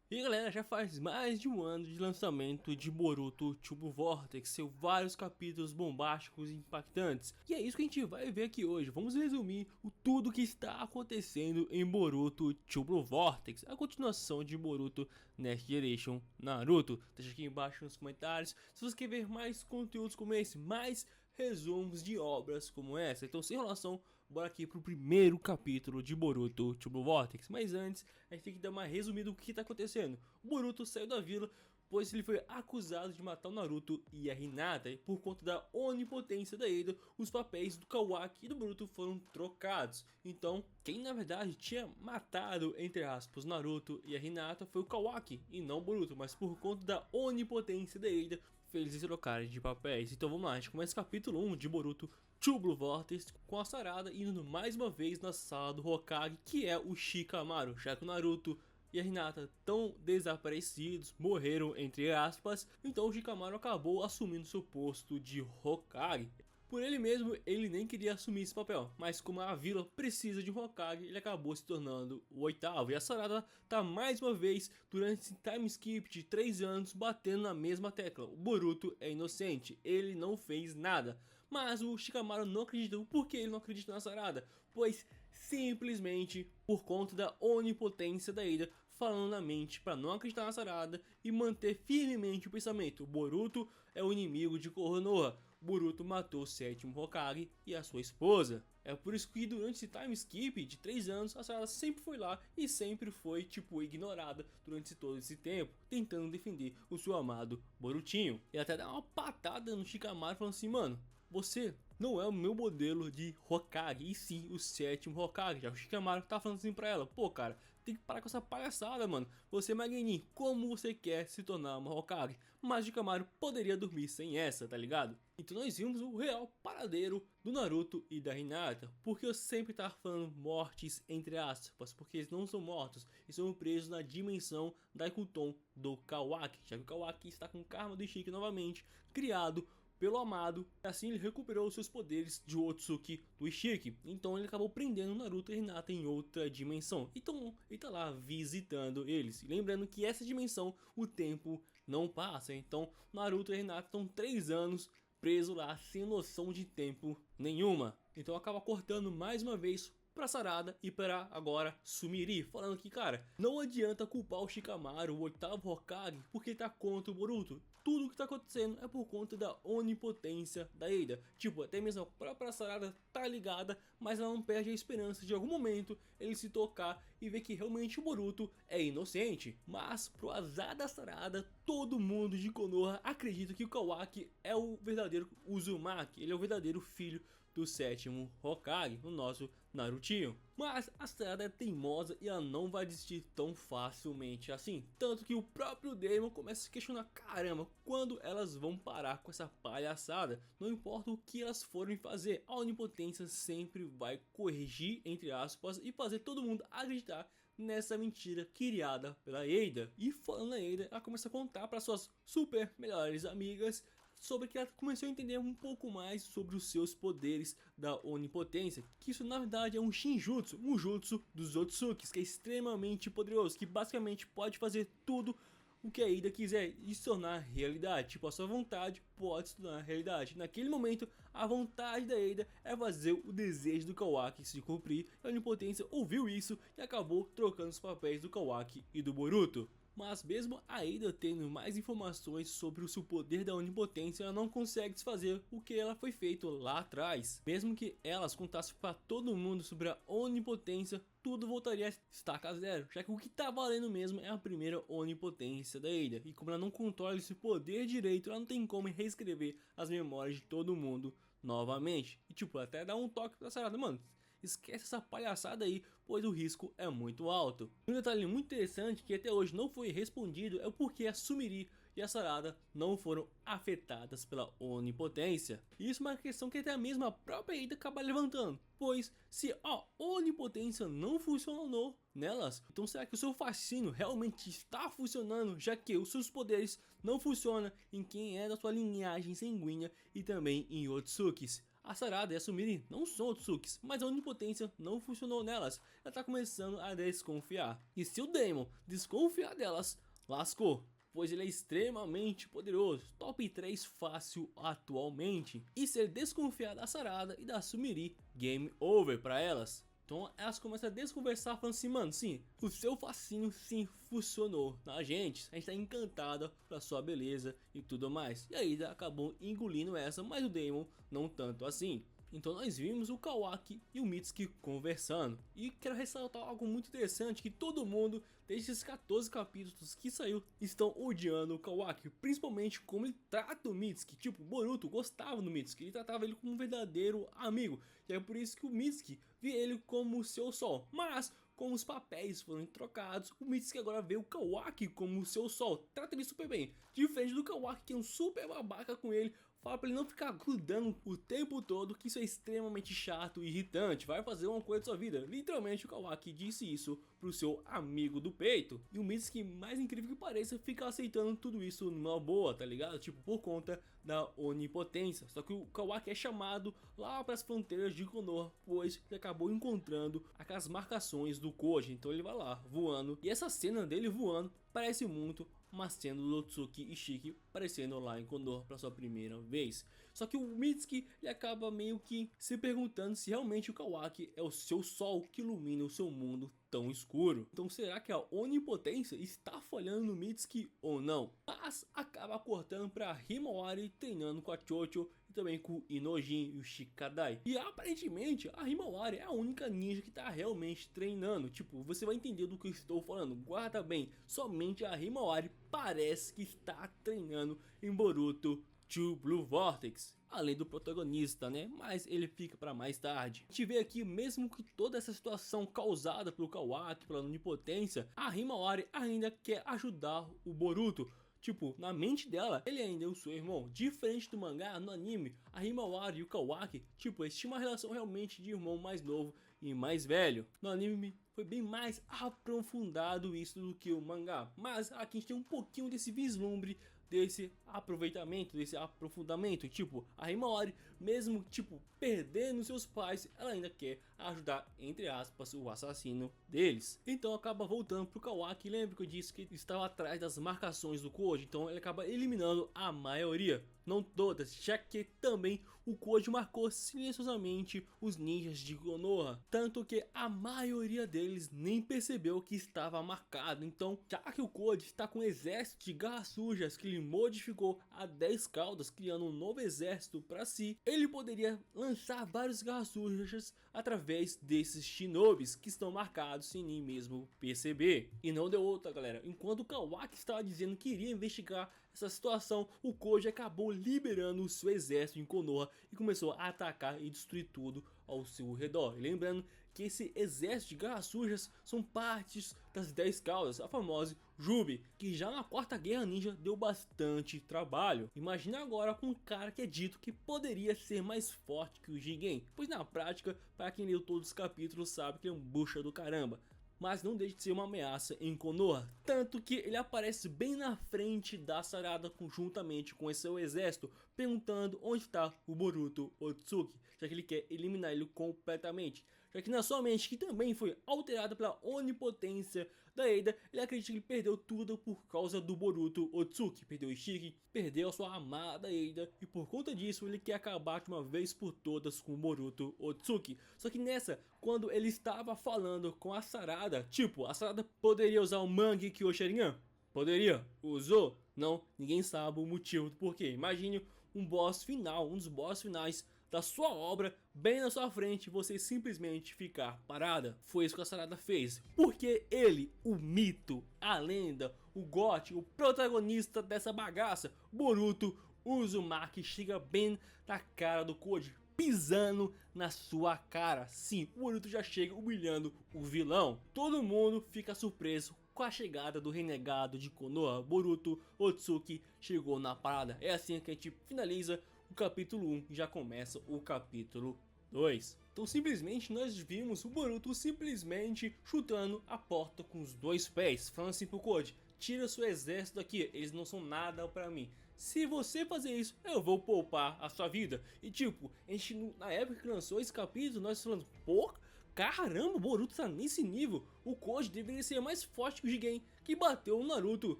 E galera, já faz mais de um ano de lançamento de Boruto Tube Vortex, seu vários capítulos bombásticos e impactantes. E é isso que a gente vai ver aqui hoje. Vamos resumir tudo que está acontecendo em Boruto Tube Vortex, a continuação de Boruto Next Generation Naruto. Deixa aqui embaixo nos comentários se você quer ver mais conteúdos como esse, mais resumos de obras como essa. Então, sem enrolação, bora aqui pro primeiro capítulo de Boruto Tube Vortex. Mas antes, a gente tem que dar uma resumida do que tá acontecendo. O Boruto saiu da vila, pois ele foi acusado de matar o Naruto e a Hinata, e por conta da onipotência da Eida, os papéis do Kawaki e do Boruto foram trocados. Então, quem na verdade tinha matado, entre aspas, Naruto e a Hinata foi o Kawaki e não o Boruto, mas por conta da onipotência da Eida, fez eles trocarem de papéis. Então vamos lá, a gente começa o capítulo 1 de Boruto Tube Vortex com a Sarada indo mais uma vez na sala do Hokage, que é o Shikamaru, já que o Naruto e a Hinata estão desaparecidos, morreram entre aspas, então o Shikamaru acabou assumindo seu posto de Hokage. Por ele mesmo, ele nem queria assumir esse papel, mas como a vila precisa de um Hokage, ele acabou se tornando o oitavo. E a Sarada tá mais uma vez, durante esse time skip de 3 anos, batendo na mesma tecla. O Boruto é inocente, ele não fez nada. Mas o Shikamaru não acreditou. Por que ele não acredita na Sarada? Pois simplesmente por conta da onipotência da Eida falando na mente para não acreditar na Sarada e manter firmemente o pensamento. O Boruto é o inimigo de Konoha. Boruto matou o sétimo Hokage e a sua esposa. É por isso que durante esse time skip de 3 anos, a Sarada sempre foi lá e sempre foi tipo ignorada durante todo esse tempo, tentando defender o seu amado Borutinho. E até dá uma patada no Shikamaru falando assim, mano, você não é o meu modelo de Hokage, e sim o sétimo Hokage. Já o Shikamaru tá falando assim pra ela, pô cara, tem que parar com essa palhaçada, mano. Você, Magenin, como você quer se tornar uma Hokage? Mas o Shikamaru poderia dormir sem essa, tá ligado? Então nós vimos o real paradeiro do Naruto e da Hinata. Porque eu sempre tava falando mortes entre aspas, porque eles não são mortos, eles são presos na dimensão Daikuton do Kawaki, já que o Kawaki está com o karma do Ishiki novamente, criado pelo amado, assim ele recuperou seus poderes de Otsuki do Ishiki. Então ele acabou prendendo Naruto e Hinata em outra dimensão. Então ele tá lá visitando eles. E lembrando que essa dimensão o tempo não passa. Então Naruto e Hinata estão 3 anos presos lá sem noção de tempo nenhuma. Então acaba cortando mais uma vez pra Sarada e pra agora Sumiri, falando que cara, não adianta culpar o Shikamaru, o oitavo Hokage, porque tá contra o Boruto. Tudo que tá acontecendo é por conta da onipotência da Eida. Tipo, até mesmo a própria Sarada tá ligada, mas ela não perde a esperança de em algum momento ele se tocar e ver que realmente o Boruto é inocente. Mas pro azar da Sarada, todo mundo de Konoha acredita que o Kawaki é o verdadeiro Uzumaki, ele é o verdadeiro filho do sétimo Hokage, o nosso Narutinho. Mas a Sarada é teimosa e ela não vai desistir tão facilmente assim. Tanto que o próprio Daemon começa a se questionar, caramba, quando elas vão parar com essa palhaçada? Não importa o que elas forem fazer, a onipotência sempre vai corrigir, entre aspas, e fazer todo mundo acreditar nessa mentira criada pela Eida. E falando na Eida, ela começa a contar para suas super melhores amigas sobre que ela começou a entender um pouco mais sobre os seus poderes da onipotência, que isso na verdade é um Shinjutsu, um jutsu dos Otsukis, que é extremamente poderoso, que basicamente pode fazer tudo o que a Eida quiser e se tornar realidade. Tipo, a sua vontade pode se tornar realidade. Naquele momento, a vontade da Eida é fazer o desejo do Kawaki se cumprir, e a onipotência ouviu isso e acabou trocando os papéis do Kawaki e do Boruto. Mas mesmo a Eida tendo mais informações sobre o seu poder da onipotência, ela não consegue desfazer o que ela foi feito lá atrás. Mesmo que elas contassem para todo mundo sobre a onipotência, tudo voltaria a estaca zero, já que o que tá valendo mesmo é a primeira onipotência da Eida. E como ela não controla esse poder direito, ela não tem como reescrever as memórias de todo mundo novamente. E tipo, até dá um toque pra Sarada, mano, esquece essa palhaçada aí, pois o risco é muito alto. Um detalhe muito interessante que até hoje não foi respondido é o porquê a Sumiri e a Sarada não foram afetadas pela onipotência. Isso é uma questão que até a mesma própria Eida acaba levantando, pois se a onipotência não funcionou nelas, então será que o seu fascínio realmente está funcionando, já que os seus poderes não funcionam em quem é da sua linhagem sanguínea e também em Otsukis? a Sarada e a Sumire não são Otsukis, mas a onipotência não funcionou nelas. Ela tá começando a desconfiar. E se o Daemon desconfiar delas, lascou, pois ele é extremamente poderoso, top 3 fácil atualmente. E se ele desconfiar da Sarada e da Sumire, game over pra elas. Então elas começam a desconversar, falando assim: mano, sim, o seu fascínio sim funcionou na gente, a gente tá encantada pela sua beleza e tudo mais. E aí acabou engolindo essa, mas o Daemon não tanto assim. Então nós vimos o Kawaki e o Mitsuki conversando. E quero ressaltar algo muito interessante, que todo mundo, desde esses 14 capítulos que saiu, estão odiando o Kawaki. Principalmente como ele trata o Mitsuki. Tipo, o Boruto gostava do Mitsuki, ele tratava ele como um verdadeiro amigo. E é por isso que o Mitsuki via ele como o seu sol. Mas como os papéis foram trocados, o Mitsuki agora vê o Kawaki como o seu sol. Trata ele super bem, diferente do Kawaki, que é um super babaca com ele. Fala pra ele não ficar grudando o tempo todo, que isso é extremamente chato e irritante, vai fazer uma coisa da sua vida. Literalmente o Kawaki disse isso pro seu amigo do peito. E o Mitsuki, mais incrível que pareça, fica aceitando tudo isso numa boa, tá ligado? Tipo, por conta da onipotência. Só que o Kawaki é chamado lá para as fronteiras de Konoha, pois ele acabou encontrando aquelas marcações do Koji. Então ele vai lá, voando. E essa cena dele voando parece muito uma cena do Otsuki e Shiki aparecendo lá em Konoha pela sua primeira vez. Só que o Mitsuki ele acaba meio que se perguntando se realmente o Kawaki é o seu sol que ilumina o seu mundo tão escuro. Então será que a onipotência está falhando no Mitsuki ou não? Mas acaba cortando para Himawari treinando com a Chocho e também com o Inojin e o Shikadai. E aparentemente a Himawari é a única ninja que está realmente treinando. Tipo, você vai entender do que eu estou falando, guarda bem, somente a Himawari parece que está treinando em Boruto 2 Blue Vortex, além do protagonista, né? Mas ele fica para mais tarde. A gente vê aqui, mesmo que toda essa situação causada pelo Kawaki, pela onipotência, a Himawari ainda quer ajudar o Boruto. Tipo, na mente dela, ele ainda é o seu irmão. Diferente do mangá, no anime, a Himawari e o Kawaki, tipo, eles tinham uma relação realmente de irmão mais novo e mais velho. No anime foi bem mais aprofundado isso do que o mangá. Mas aqui a gente tem um pouquinho desse vislumbre, desse aproveitamento, desse aprofundamento. Tipo, a Himawari, mesmo tipo perdendo seus pais, ela ainda quer ajudar, entre aspas, o assassino deles. Então acaba voltando pro Kawaki. Lembra que eu disse que estava atrás das marcações do Koji? Então ele acaba eliminando a maioria, não todas, já que também o Koji marcou silenciosamente os ninjas de Konoha, tanto que a maioria deles nem percebeu que estava marcado. Então, já que o Koji está com um exército de garras sujas que ele modificou a 10 caudas, criando um novo exército para si, ele poderia lançar vários garras sujas através desses shinobis que estão marcados sem nem mesmo perceber. E não deu outra, galera. Enquanto o Kawaki estava dizendo que iria investigar essa situação, o Koji acabou liberando o seu exército em Konoha e começou a atacar e destruir tudo ao seu redor. E lembrando que esse exército de garras sujas são partes das 10 caudas, a famosa Jubi, que já na quarta guerra ninja deu bastante trabalho. Imagina agora com um cara que é dito que poderia ser mais forte que o Jigen, pois na prática, para quem leu todos os capítulos sabe que é um bucha do caramba. Mas não deixa de ser uma ameaça em Konoha, tanto que ele aparece bem na frente da Sarada conjuntamente com esse seu exército, perguntando onde está o Boruto Otsuki, já que ele quer eliminar ele completamente. Já que na sua mente, que também foi alterada pela onipotência da Eida, ele acredita que ele perdeu tudo por causa do Boruto Otsuki, perdeu o Ishiki, perdeu a sua amada Eida, e por conta disso ele quer acabar de uma vez por todas com o Boruto Otsuki. Só que nessa, quando ele estava falando com a Sarada, tipo, a Sarada poderia usar o Mangi Kyosharingan? Poderia? Usou? Não, ninguém sabe o motivo do porquê. Imagine um boss final, um dos boss finais da sua obra bem na sua frente, você simplesmente ficar parada. Foi isso que a Sarada fez, porque ele, o mito, a lenda, o GOT, o protagonista dessa bagaça, Boruto Uzumaki, chega bem na cara do Koji, pisando na sua cara. Sim, o Boruto já chega humilhando o vilão. Todo mundo fica surpreso com a chegada do renegado de Konoha. Boruto Otsuki chegou na parada. É assim que a gente finaliza o capítulo 1 e já começa o capítulo 2. Então simplesmente nós vimos o Boruto simplesmente chutando a porta com os dois pés, falando assim pro Koji: tira seu exército daqui, eles não são nada pra mim. Se você fazer isso, eu vou poupar a sua vida. E tipo, a gente, na época que lançou esse capítulo, nós falamos, pô, caramba, o Boruto tá nesse nível. O Koji deveria ser mais forte que o Jigen, que bateu no Naruto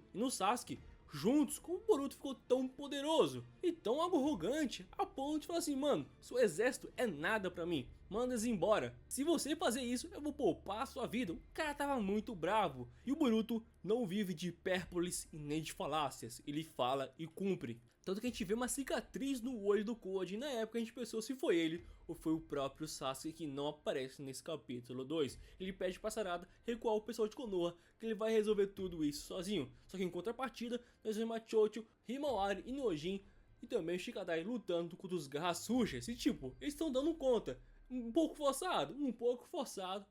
e no Sasuke. Juntos, como o Boruto ficou tão poderoso e tão arrogante, a ponto de falar assim, mano, seu exército é nada pra mim, manda eles embora. Se você fazer isso, eu vou poupar a sua vida. O cara tava muito bravo. E o Boruto não vive de hipérboles e nem de falácias, ele fala e cumpre. Tanto que a gente vê uma cicatriz no olho do Koji, e na época a gente pensou se foi ele ou foi o próprio Sasuke, que não aparece nesse capítulo 2. Ele pede pra Sarada recuar o pessoal de Konoha, que ele vai resolver tudo isso sozinho. Só que em contrapartida, nós vemos a Chocho, Himawari e Nojin e também o Shikadai lutando contra os Garras Sujas. E tipo, eles estão dando conta. Um pouco forçado,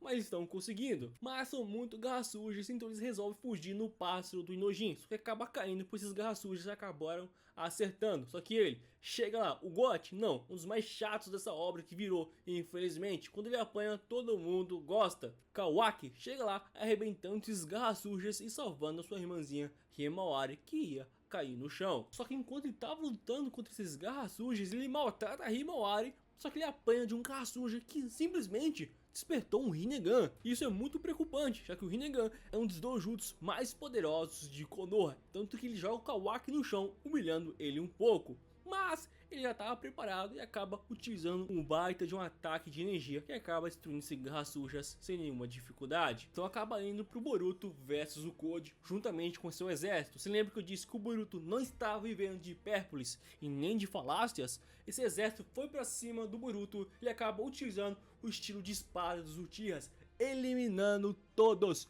mas eles estão conseguindo. Mas são muito garras sujas, então eles resolvem fugir no pássaro do Inojin. Só que acaba caindo, pois esses garras sujas acabaram acertando. Só que ele chega lá, o Got, não, um dos mais chatos dessa obra que virou. E infelizmente, quando ele apanha, todo mundo gosta. Kawaki chega lá, arrebentando esses garras sujas e salvando a sua irmãzinha Himawari, que ia cair no chão. Só que enquanto ele estava lutando contra esses garras sujas, ele maltrata a Himawari. Só que ele apanha de um garra suja que simplesmente despertou um Rinnegan. E isso é muito preocupante, já que o Rinnegan é um dos dojutsus mais poderosos de Konoha. Tanto que ele joga o Kawaki no chão, humilhando ele um pouco. Mas ele já estava preparado e acaba utilizando um baita de um ataque de energia que acaba destruindo esses garras sujas sem nenhuma dificuldade. Então acaba indo pro Boruto versus o Koji juntamente com seu exército. Você lembra que eu disse que o Boruto não estava vivendo de hipérboles e nem de falácias? Esse exército foi para cima do Boruto e acaba utilizando o estilo de espada dos Uchihas, eliminando todos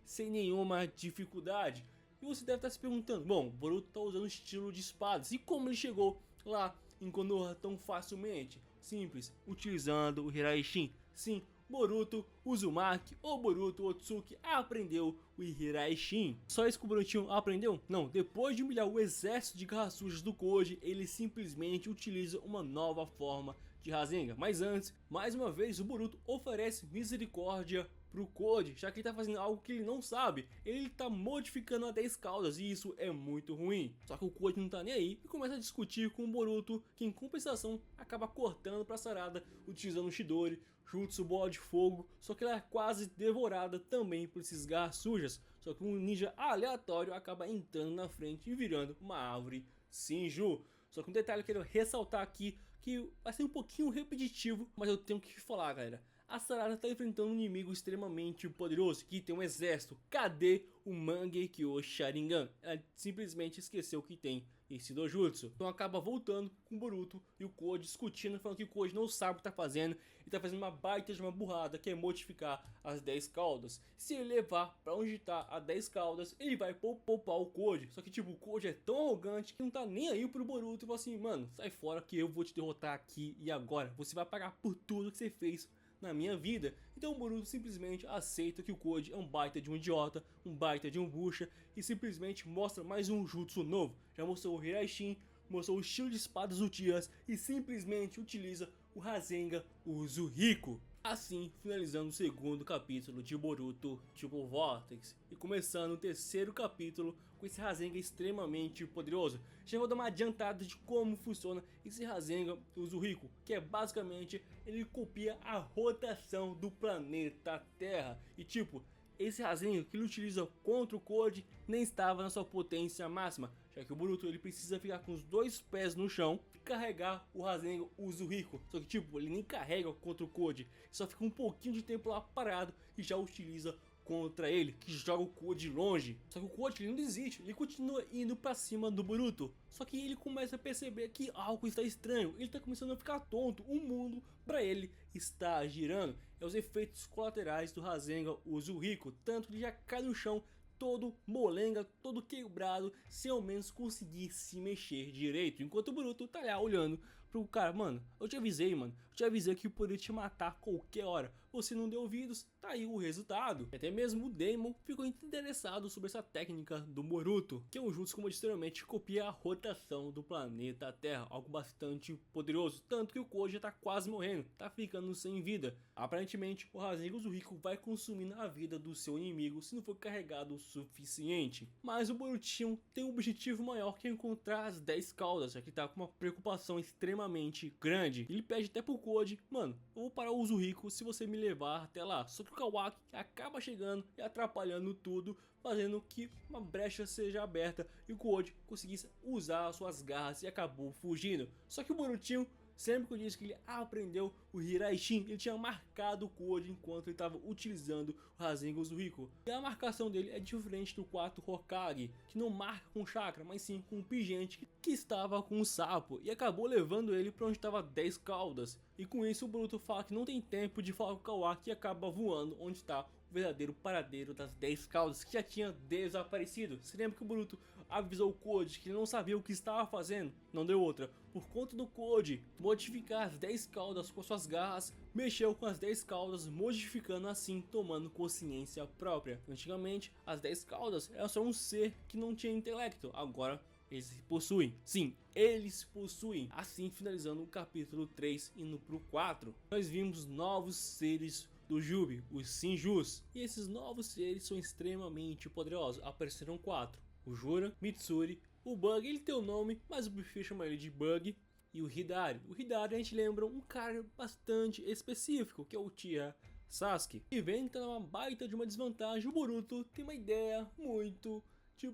sem nenhuma dificuldade. E você deve estar se perguntando, bom, o Boruto está usando estilo de espadas, e como ele chegou lá em Konoha tão facilmente? Simples, utilizando o Hiraishin. Sim, Boruto Uzumaki ou Boruto Otsuki aprendeu o Hiraishin. Só isso que o Borutinho aprendeu? Não, depois de humilhar o exército de garras sujas do Koji, ele simplesmente utiliza uma nova forma de Rasengan. Mas antes, mais uma vez, o Boruto oferece misericórdia pro Koji, já que ele tá fazendo algo que ele não sabe. Ele tá modificando a 10 caudas e isso é muito ruim. Só que o Koji não tá nem aí e começa a discutir com o Boruto, que em compensação acaba cortando pra Sarada utilizando o Chidori, Jutsu Bola de Fogo, só que ela é quase devorada também por esses garras sujas. Só que um ninja aleatório acaba entrando na frente e virando uma árvore Shinju. Só que um detalhe que eu quero ressaltar aqui, que vai ser um pouquinho repetitivo, mas eu tenho que falar, galera. A Sarada está enfrentando um inimigo extremamente poderoso, que tem um exército. Cadê o Mangekyo Sharingan? Ela simplesmente esqueceu que tem esse dojutsu. Então acaba voltando com o Boruto e o Koji discutindo, falando que o Koji não sabe o que tá fazendo. E tá fazendo uma baita de uma burrada, que é modificar as 10 caudas. Se ele levar pra onde tá as 10 caudas, ele vai poupar o Koji. Só que tipo, o Koji é tão arrogante que não tá nem aí pro Boruto e fala assim, mano, sai fora que eu vou te derrotar aqui e agora. Você vai pagar por tudo que você fez na minha vida. Então o Boruto simplesmente aceita que o Koji é um baita de um idiota, um baita de um bucha, e simplesmente mostra mais um jutsu novo. Já mostrou o Hiraishin, mostrou o estilo de espadas Uchihas e simplesmente utiliza o Rasengan Uzuriko. Assim, finalizando o segundo capítulo de Boruto Triple Vortex e começando o terceiro capítulo com esse Rasengan extremamente poderoso. Já vou dar uma adiantada de como funciona esse Rasengan Uzuriko, que é basicamente, ele copia a rotação do planeta Terra. E tipo, esse Rasengan que ele utiliza contra o Koji nem estava na sua potência máxima, já que o Boruto ele precisa ficar com os dois pés no chão e carregar o Rasengan Uzuriko. Só que tipo, ele nem carrega contra o Koji, só fica um pouquinho de tempo lá parado e já utiliza contra ele, que joga o Koji longe. Só que o Koji ele não desiste, ele continua indo pra cima do Boruto. Só que ele começa a perceber que algo está estranho, ele tá começando a ficar tonto, o mundo pra ele está girando. É os efeitos colaterais do Rasengan Uzuriko, tanto que ele já cai no chão todo molenga, todo quebrado, sem ao menos conseguir se mexer direito. Enquanto o Boruto tá lá olhando pro cara, mano, eu te avisei, mano, eu te avisei que eu poderia te matar a qualquer hora. você não deu ouvidos, tá aí o resultado. Até mesmo o Daemon ficou interessado sobre essa técnica do Boruto, que é um jutsu, como eu disse anteriormente, copia a rotação do planeta Terra, algo bastante poderoso, tanto que o Koji já tá quase morrendo, tá ficando sem vida. Aparentemente, o Rasengan Uzumaki vai consumindo a vida do seu inimigo se não for carregado o suficiente. Mas o Borutinho tem um objetivo maior, que é encontrar as 10 caudas, já que tá com uma preocupação extremamente grande. Ele pede até pro Koji: mano, eu vou parar o Uzumaki se você me levar até lá. Só que o Kawaki acaba chegando e atrapalhando tudo, fazendo que uma brecha seja aberta e o Koji conseguisse usar suas garras e acabou fugindo. Só que o Borutinho, sempre que eu disse que ele aprendeu o Hiraishin, ele tinha marcado o Koji enquanto ele estava utilizando o Rasengan Uzumaki. E a marcação dele é diferente do 4 Hokage, que não marca com chakra, mas sim com o pingente que estava com o sapo, e acabou levando ele para onde estava 10 caudas. E com isso o Boruto fala que não tem tempo de falar com o Kawaki e acaba voando onde está o verdadeiro paradeiro das 10 caudas, que já tinha desaparecido. Se lembra que o Boruto avisou o Koji que ele não sabia o que estava fazendo? Não deu outra. Por conta do Koji modificar as 10 caudas com suas garras, mexeu com as 10 caudas, modificando assim, tomando consciência própria. Antigamente, as 10 caudas eram só um ser que não tinha intelecto. Agora eles se possuem. Sim, eles possuem. Assim, finalizando o capítulo 3, indo pro 4, nós vimos novos seres do Jubi, os Shinjus. E esses novos seres são extremamente poderosos. Apareceram 4. O Jura, Mitsuri, o Bug, ele tem o nome, mas eu prefiro chamar ele de Bug, e o Hidari. O Hidari a gente lembra um cara bastante específico, que é o Uchiha Sasuke. E vem que tá numa baita de uma desvantagem, o Boruto tem uma ideia muito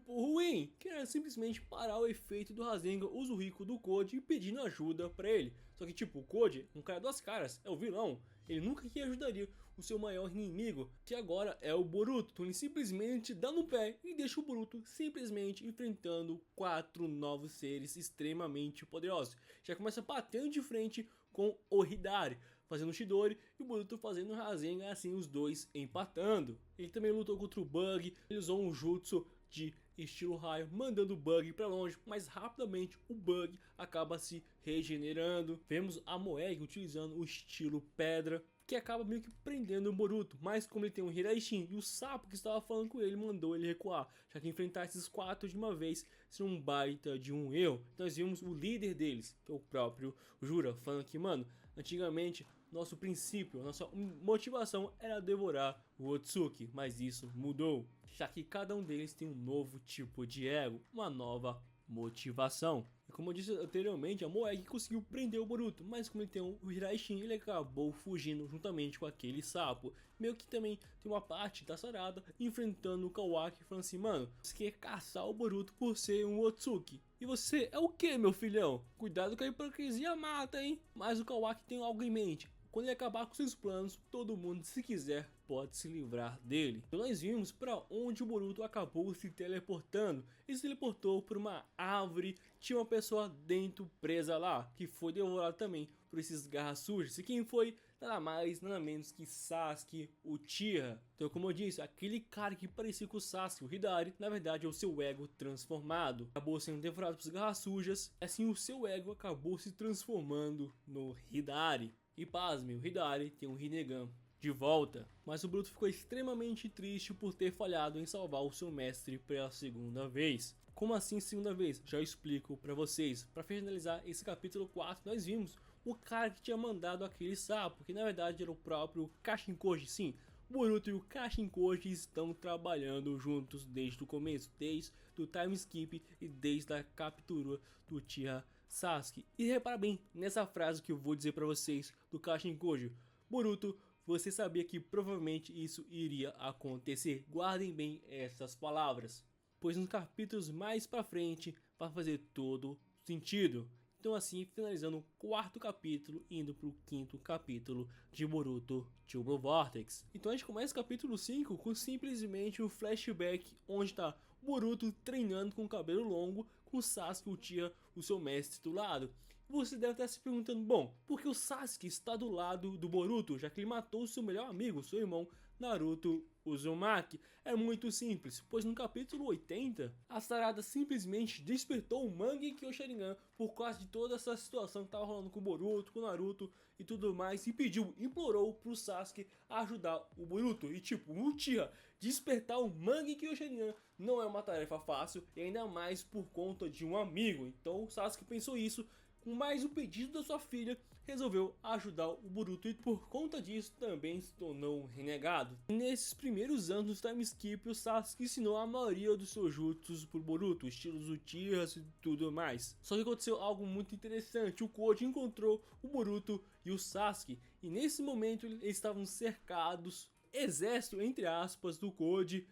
ruim, que era simplesmente parar o efeito do Rasengan Uzumaki do Koji, pedindo ajuda pra ele. Só que o Koji, um cara duas caras, é o vilão, ele nunca que ajudaria o seu maior inimigo, que agora é o Boruto. Então ele simplesmente dá no pé e deixa o Boruto simplesmente enfrentando 4 novos seres extremamente poderosos. Já começa batendo de frente com o Hidari, fazendo o Chidori, e o Boruto fazendo o Rasengan, assim os dois empatando. Ele também lutou contra o Bug, ele usou um jutsu de estilo raio, mandando o Bug para longe, mas rapidamente o Bug acaba se regenerando. Vemos a Moeg utilizando o estilo pedra, que acaba meio que prendendo o Boruto, mas como ele tem um Hiraishin e o sapo que estava falando com ele mandou ele recuar, já que enfrentar esses 4 de uma vez seria um baita de um erro. Nós vimos o líder deles, que é o próprio Jura, falando que, mano, antigamente nosso princípio, nossa motivação era devorar o Otsutsuki, mas isso mudou, já que cada um deles tem um novo tipo de ego, uma nova motivação. E como eu disse anteriormente, a Moeg conseguiu prender o Boruto, mas como ele tem o Hiraishin, ele acabou fugindo juntamente com aquele sapo. Meio que também tem uma parte da Sarada enfrentando o Kawaki, falando assim: mano, você quer caçar o Boruto por ser um Otsutsuki. E você é o que, meu filhão? Cuidado que a hipocrisia mata, hein? Mas o Kawaki tem algo em mente. Quando ele acabar com seus planos, todo mundo, se quiser, pode se livrar dele. Então nós vimos para onde o Boruto acabou se teleportando. Ele se teleportou por uma árvore, tinha uma pessoa dentro presa lá, que foi devorada também por esses garras sujas. E quem foi? Nada mais, nada menos que Sasuke Uchiha. Então, como eu disse, aquele cara que parecia com o Sasuke, o Hidari, na verdade é o seu ego transformado. Acabou sendo devorado por garras sujas, assim o seu ego acabou se transformando no Hidari. E pasme, o Hidari tem um Rinnegan de volta. Mas o Boruto ficou extremamente triste por ter falhado em salvar o seu mestre pela segunda vez. Como assim segunda vez? Já explico pra vocês. Pra finalizar esse capítulo 4, nós vimos o cara que tinha mandado aquele sapo, que na verdade era o próprio Kashinkoji. Sim, o Boruto e o Kashinkoji estão trabalhando juntos desde o começo, desde o time skip e desde a captura do Uchiha Sasuke. E repara bem nessa frase que eu vou dizer pra vocês do Kashinkoji: Boruto, você sabia que provavelmente isso iria acontecer. Guardem bem essas palavras, pois nos capítulos mais pra frente vai fazer todo sentido. Então assim, finalizando o 4º capítulo, indo pro 5º capítulo de Boruto Double Vortex. Então a gente começa o capítulo 5 com simplesmente um flashback onde tá Boruto treinando com o cabelo longo, com Sasuke Uchiha, o seu mestre, do lado. Você deve estar se perguntando: bom, por que o Sasuke está do lado do Boruto, já que ele matou o seu melhor amigo, seu irmão Naruto Uzumaki é muito simples, pois no capítulo 80, a Sarada simplesmente despertou o Mangekyou Sharingan por causa de toda essa situação que tava rolando com o Boruto, com o Naruto e tudo mais, e implorou pro Sasuke ajudar o Boruto. E tipo, o Uchiha despertar o Mangekyou Sharingan não é uma tarefa fácil, e ainda mais por conta de um amigo. Então o Sasuke pensou isso, com mais o pedido da sua filha, resolveu ajudar o Boruto e por conta disso também se tornou um renegado. Nesses primeiros anos do time skip, o Sasuke ensinou a maioria dos seus jutsus pro Boruto, estilos Uchihas e tudo mais. Só que aconteceu algo muito interessante, o Koji encontrou o Boruto e o Sasuke, e nesse momento eles estavam cercados, exército entre aspas do Koji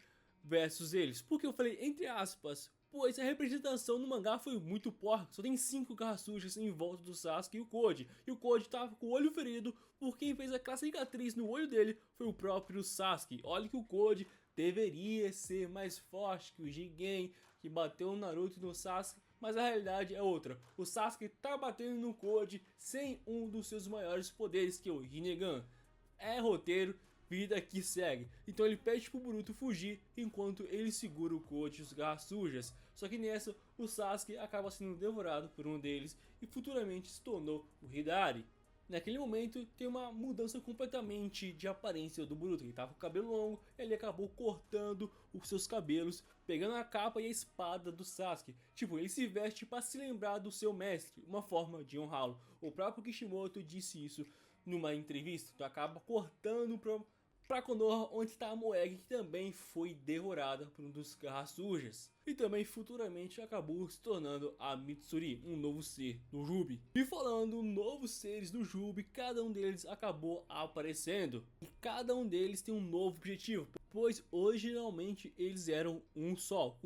versus eles. Por que eu falei entre aspas? Pois a representação no mangá foi muito porca, só tem 5 garras sujas em volta do Sasuke e o Koji tava com o olho ferido, por quem fez aquela cicatriz no olho dele foi o próprio Sasuke. Olha que o Koji deveria ser mais forte que o Jigen, que bateu no Naruto e no Sasuke, mas a realidade é outra. O Sasuke tá batendo no Koji sem um dos seus maiores poderes, que é o Rinnegan. É roteiro, vida que segue. Então ele pede pro Boruto fugir enquanto ele segura o Koji e os garras sujas. Só que nessa, o Sasuke acaba sendo devorado por um deles e futuramente se tornou o Hidari. Naquele momento tem uma mudança completamente de aparência do Boruto. Ele tava com o cabelo longo, ele acabou cortando os seus cabelos, pegando a capa e a espada do Sasuke. Tipo, ele se veste para se lembrar do seu mestre, uma forma de honrá-lo. O próprio Kishimoto disse isso numa entrevista. Então acaba cortando pra Konoha, onde está a Moegi, que também foi devorada por um dos garras sujas. E também futuramente acabou se tornando a Mitsuri, um novo ser do Jubi. E falando novos seres do Jubi, cada um deles acabou aparecendo. E cada um deles tem um novo objetivo, pois originalmente eles eram um só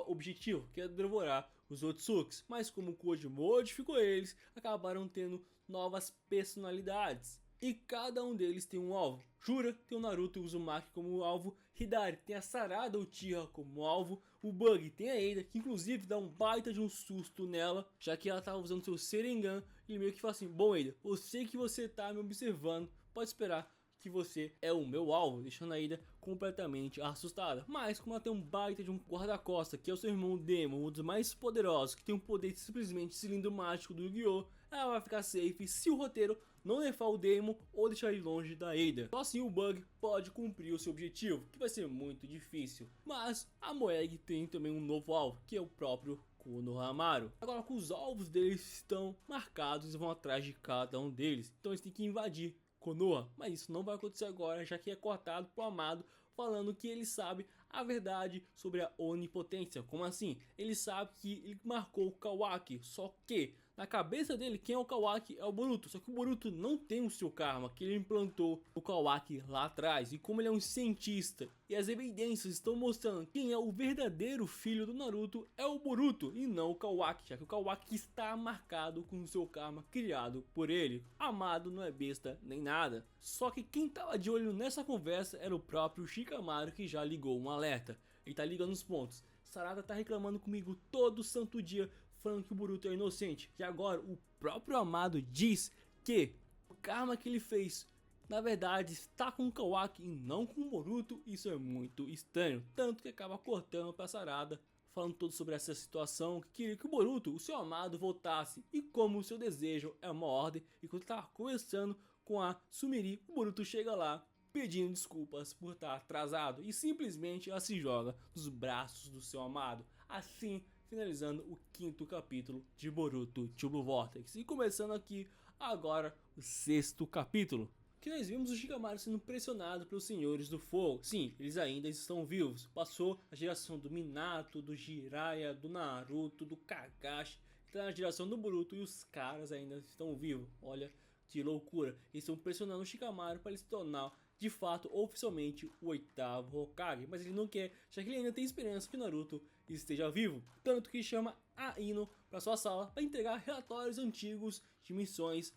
objetivo, que é devorar os Otsukis. Mas como o Koji modificou eles, acabaram tendo novas personalidades. E cada um deles tem um alvo. Jura tem o Naruto e o Uzumaki como alvo, Hidari tem a Sarada Uchiha como alvo, o Bug tem a Eida, que inclusive dá um baita de um susto nela, já que ela tava usando seu Sharingan, e ele meio que fala assim: bom Eida, eu sei que você tá me observando, pode esperar que você é o meu alvo, deixando a Eida completamente assustada. Mas como ela tem um baita de um guarda-costas, que é o seu irmão Demon, um dos mais poderosos, que tem um poder de simplesmente cilindro mágico do Yu-Gi-Oh!, ela vai ficar safe se o roteiro não nerfar o Demon ou deixar ele longe da Eida. Só assim o Bug pode cumprir o seu objetivo, que vai ser muito difícil. Mas a Moegi tem também um novo alvo, que é o próprio Konohamaru. Agora que os alvos deles estão marcados e vão atrás de cada um deles, então eles têm que invadir Konoha, mas isso não vai acontecer agora, já que é cortado pro Amado, falando que ele sabe a verdade sobre a onipotência. Como assim? Ele sabe que ele marcou o Kawaki, só que na cabeça dele quem é o Kawaki é o Boruto, só que o Boruto não tem o seu karma, que ele implantou o Kawaki lá atrás, e como ele é um cientista e as evidências estão mostrando quem é o verdadeiro filho do Naruto é o Boruto e não o Kawaki, já que o Kawaki está marcado com o seu karma criado por ele. Amado não é besta nem nada, só que quem tava de olho nessa conversa era o próprio Shikamaru, que já ligou um alerta. Ele tá ligando os pontos. Sarada tá reclamando comigo todo santo dia, falando que o Boruto é inocente. E agora o próprio Amado diz que o karma que ele fez na verdade está com o Kawaki e não com o Boruto. Isso é muito estranho, tanto que acaba cortando pra Sarada, falando todo sobre essa situação, que queria que o Boruto, o seu amado, voltasse, e como o seu desejo é uma ordem. E quando estava conversando com a Sumiri, o Boruto chega lá pedindo desculpas por estar atrasado e simplesmente ela se joga nos braços do seu amado. Assim finalizando o 5º capítulo de Boruto Blue Vortex, e começando aqui agora o 6º capítulo, que nós vimos o Shikamaru sendo pressionado pelos Senhores do Fogo. Sim, eles ainda estão vivos. Passou a geração do Minato, do Jiraiya, do Naruto, do Kakashi, está na geração do Boruto e os caras ainda estão vivos. Olha que loucura. Eles estão pressionando o Shikamaru para ele se tornar de fato oficialmente o 8º Hokage, mas ele não quer, já que ele ainda tem esperança que o Naruto esteja vivo, tanto que chama a Ino para sua sala para entregar relatórios antigos de missões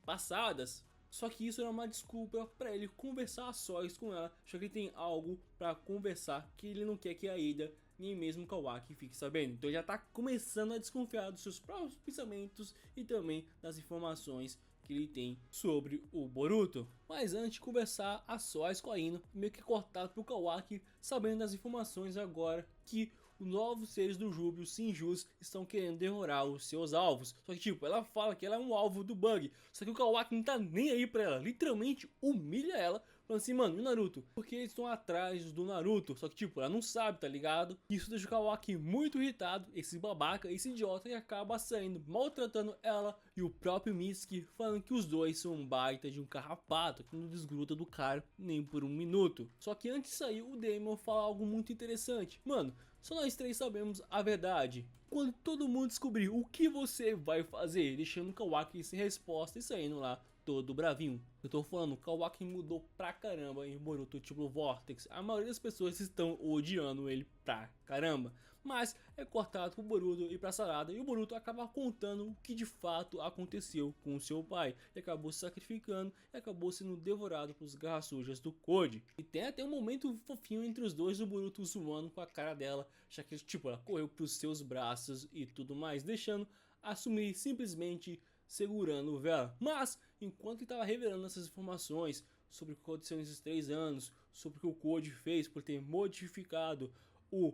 passadas. Só que isso era uma desculpa para ele conversar a sós com ela, já que ele tem algo para conversar que ele não quer que a Eida nem mesmo o Kawaki fique sabendo. Então ele já está começando a desconfiar dos seus próprios pensamentos e também das informações que ele tem sobre o Boruto. Mas antes de conversar a sós com a Ino, meio que cortado pro Kawaki, sabendo das informações agora que os novos seres do Júbilo, os Shinjus, estão querendo devorar os seus alvos. Só que tipo, ela fala que ela é um alvo do Bug, só que o Kawaki não tá nem aí pra ela, literalmente humilha ela, falando assim, mano, e o Naruto? Porque eles estão atrás do Naruto, só que tipo, ela não sabe, tá ligado? Isso deixa o Kawaki muito irritado, esse babaca, esse idiota, que acaba saindo, maltratando ela e o próprio Mitsuki, falando que os dois são um baita de um carrapato, que não desgruda do cara nem por um minuto. Só que antes de sair, o Daimon fala algo muito interessante, mano, só nós três sabemos a verdade. Quando todo mundo descobrir o que você vai fazer, deixando o Kawaki sem resposta e saindo lá todo bravinho. Eu tô falando, o Kawaki mudou pra caramba em Boruto Triplo Vortex. A maioria das pessoas estão odiando ele pra caramba. Mas é cortado pro Boruto e pra Sarada, e o Boruto acaba contando o que de fato aconteceu com o seu pai. Ele acabou se sacrificando e acabou sendo devorado pelos garras sujas do Code. E tem até um momento fofinho entre os dois, o Boruto zoando com a cara dela, já que tipo, ela correu pros seus braços e tudo mais, deixando assumir simplesmente segurando o Vela. Mas enquanto ele estava revelando essas informações sobre o que aconteceu nesses 3 anos, sobre o que o Code fez por ter modificado o